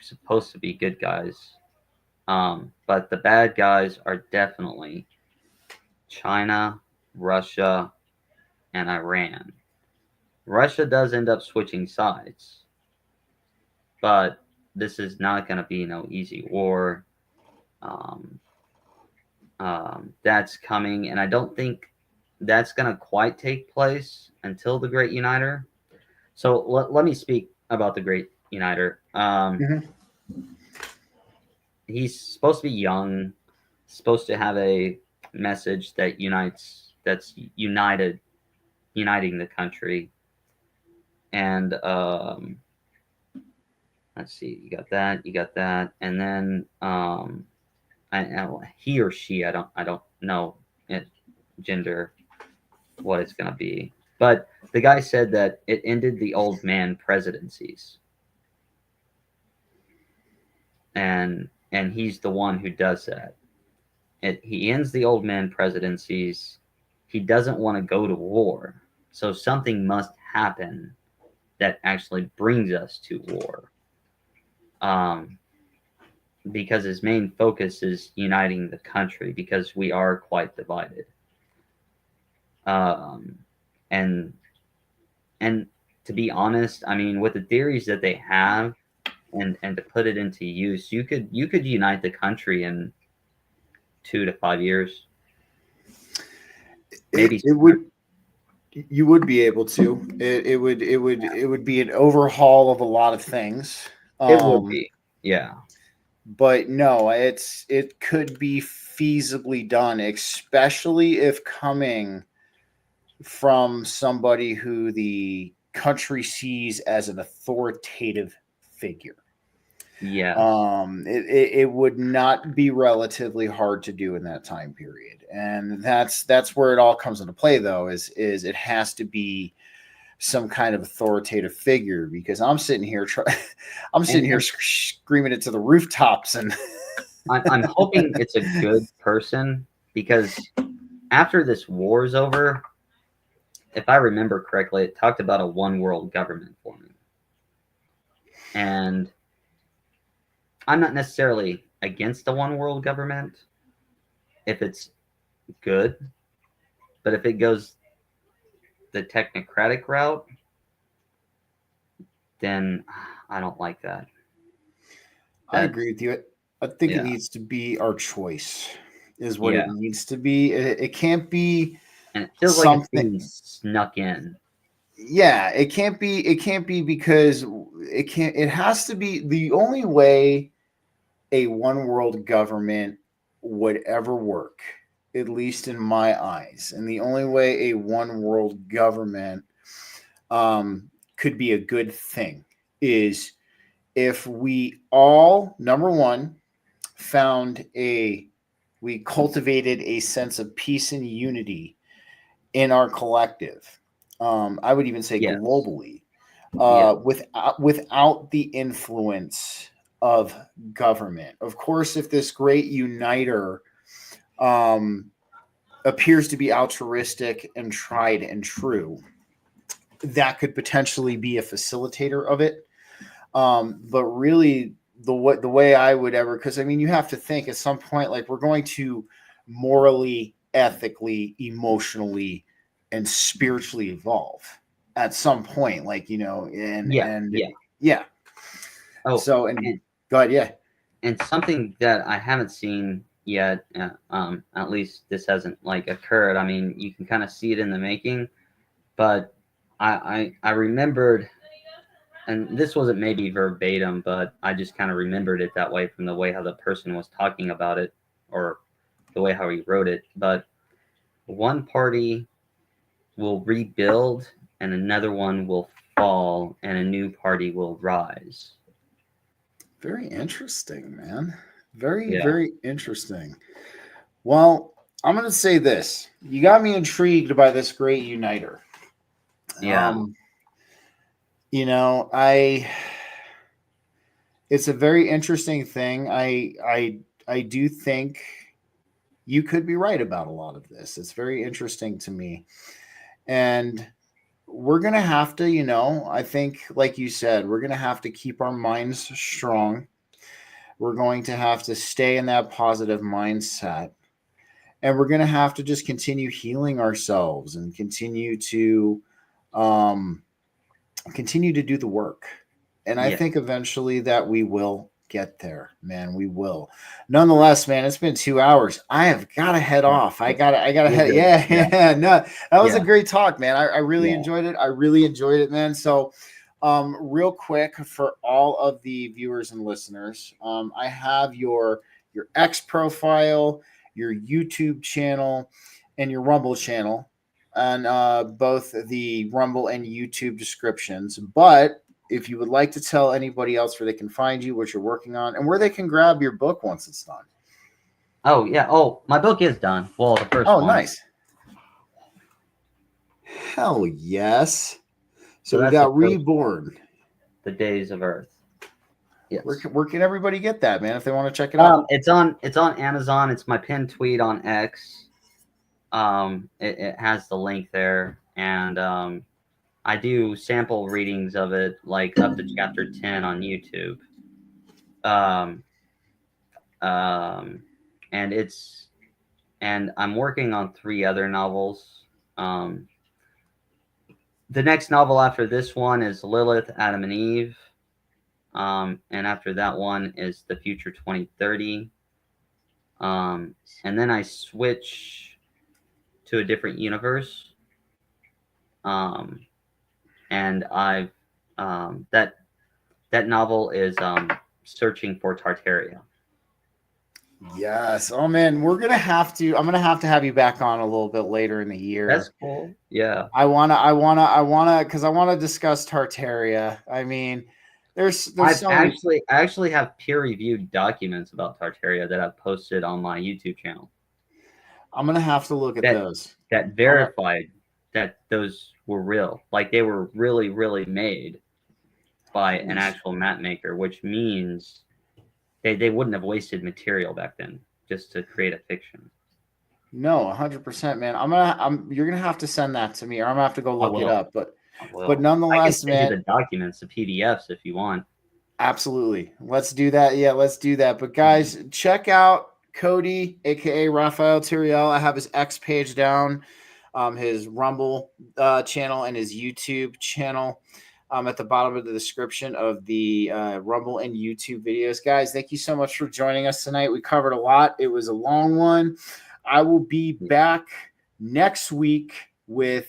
supposed to be good guys. But the bad guys are definitely China, Russia, and Iran. Russia does end up switching sides, but this is not going to be no easy war. Um, that's coming, and I don't think that's going to quite take place until the Great Uniter. So let me speak about the Great Uniter. Mhm. He's supposed to be young, supposed to have a message that uniting the country. And let's see, you got that, and then he or she, I don't know it, gender, what it's gonna be, but the guy said that it ended the old man presidencies, and he's the one who does that. He ends the old man presidencies. He doesn't want to go to war, so something must happen that actually brings us to war. Um, because his main focus is uniting the country because we are quite divided. Um, and and to be honest, I mean, with the theories that they have, and to put it into use, you could unite the country in 2 to 5 years, maybe. It would, you would be able to. It would be an overhaul of a lot of things. It would be, yeah, But no, it could be feasibly done, especially if coming from somebody who the country sees as an authoritative figure. yes, It would not be relatively hard to do in that time period, and that's where it all comes into play. Though is it has to be some kind of authoritative figure, because I'm sitting here I'm sitting here and screaming it to the rooftops, and I'm hoping it's a good person because after this war is over, if I remember correctly, it talked about a one world government forming. And I'm not necessarily against the one world government if it's good, but if it goes the technocratic route, then I don't like that. I That agree with you. I think it yeah, needs to be our choice, is what yeah, it needs to be. It can't be and it feels like it's something. being snuck in. Yeah, it can't be. It can't be because it can't. It has to be the only way a one world government would ever work, at least in my eyes. And the only way a one world government could be a good thing is if we all, number one, we cultivated a sense of peace and unity in our collective. I would even say Yes, globally, yeah, without the influence of government. Of course, if this great uniter um, appears to be altruistic and tried and true, that could potentially be a facilitator of it. But really, the way I would ever, because I mean, you have to think at some point, like we're going to morally, ethically, emotionally, and spiritually evolve at some point, like yeah, and yeah. yeah. Oh, So and and go ahead, yeah. something that I haven't seen yet, at least this hasn't like occurred. I mean, you can kind of see it in the making, but I remembered, and this wasn't maybe verbatim, but I just kind of remembered it that way from the way how the person was talking about it, or the way how he wrote it. But one party will rebuild, and another one will fall, and a new party will rise. Very interesting, man. Very, Yeah, very interesting. Well, I'm going to say this. You got me intrigued by this great uniter. yeah, Um, I it's a very interesting thing. I do think you could be right about a lot of this. It's very interesting to me. And we're going to have to, I think like you said, we're going to have to keep our minds strong. We're going to have to stay in that positive mindset. And we're going to have to just continue healing ourselves and continue to do the work. And I Yeah. think eventually that we will get there, man. We will. Nonetheless, man, it's been 2 hours. I have got to head off. I gotta You're head. good. Yeah. No, that was a Yeah. great talk, man. I really Yeah. enjoyed it. I really enjoyed it, man. So, real quick for all of the viewers and listeners, I have your X profile, your YouTube channel, and your Rumble channel on both the Rumble and YouTube descriptions. But if you would like to tell anybody else where they can find you, what you're working on, and where they can grab your book once it's done. Oh, yeah. Oh, my book is done. Well, the first Oh, one. nice. Hell yes. So we that's got the first Reborn. The Days of Earth. Yes. Where can everybody get that, man, if they want to check it out? It's on Amazon. It's my pinned tweet on X. It has the link there, and I do sample readings of it, like up to chapter 10 on YouTube. And I'm working on 3 other novels. The next novel after this one is Lilith, Adam and Eve. And after that one is The Future 2030. And then I switch to a different universe. And I've that novel is Searching for Tartaria. Yes. Oh man, I'm gonna have to have you back on a little bit later in the year. That's cool. Yeah. I wanna because I wanna discuss Tartaria. I mean, there's I actually have peer-reviewed documents about Tartaria that I've posted on my YouTube channel. I'm gonna have to look at those. That verified that those were real. Like they were really, really made by an actual map maker, which means they wouldn't have wasted material back then just to create a fiction. No, 100%, man. You're gonna have to send that to me, or I'm gonna have to go look it up. But nonetheless, I can send you the documents, the PDFs, if you want. Absolutely, let's do that. Yeah, let's do that. But guys, check out Cody, aka Raphael Tiriel. I have his X page down, his Rumble channel, and his YouTube channel. At the bottom of the description of the Rumble and YouTube videos. Guys, thank you so much for joining us tonight. We covered a lot. It was a long one. I will be back next week with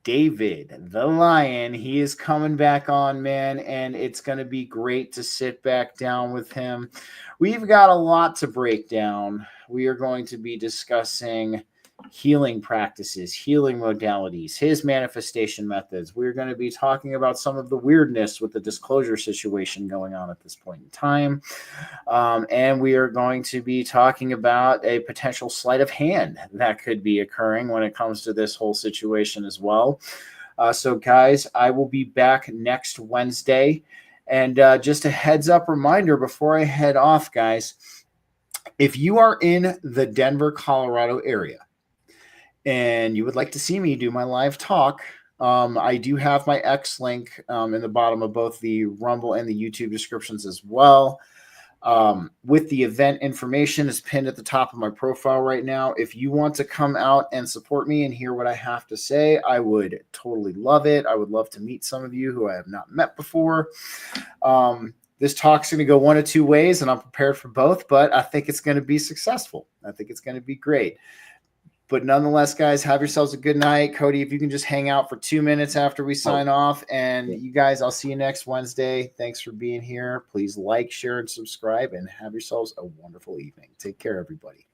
David the Lion. He is coming back on, man, and it's going to be great to sit back down with him. We've got a lot to break down. We are going to be discussing healing practices, healing modalities, his manifestation methods. We're going to be talking about some of the weirdness with the disclosure situation going on at this point in time. And we are going to be talking about a potential sleight of hand that could be occurring when it comes to this whole situation as well. So guys, I will be back next Wednesday. And just a heads up reminder before I head off, guys, if you are in the Denver, Colorado area, and you would like to see me do my live talk, I do have my X link in the bottom of both the Rumble and the YouTube descriptions as well. With the event information is pinned at the top of my profile right now. If you want to come out and support me and hear what I have to say, I would totally love it. I would love to meet some of you who I have not met before. This talk's going to go one of 2 ways, and I'm prepared for both, but I think it's going to be successful. I think it's going to be great. But nonetheless, guys, have yourselves a good night. Cody, if you can just hang out for 2 minutes after we sign off. And you guys, I'll see you next Wednesday. Thanks for being here. Please like, share, and subscribe, and have yourselves a wonderful evening. Take care, everybody.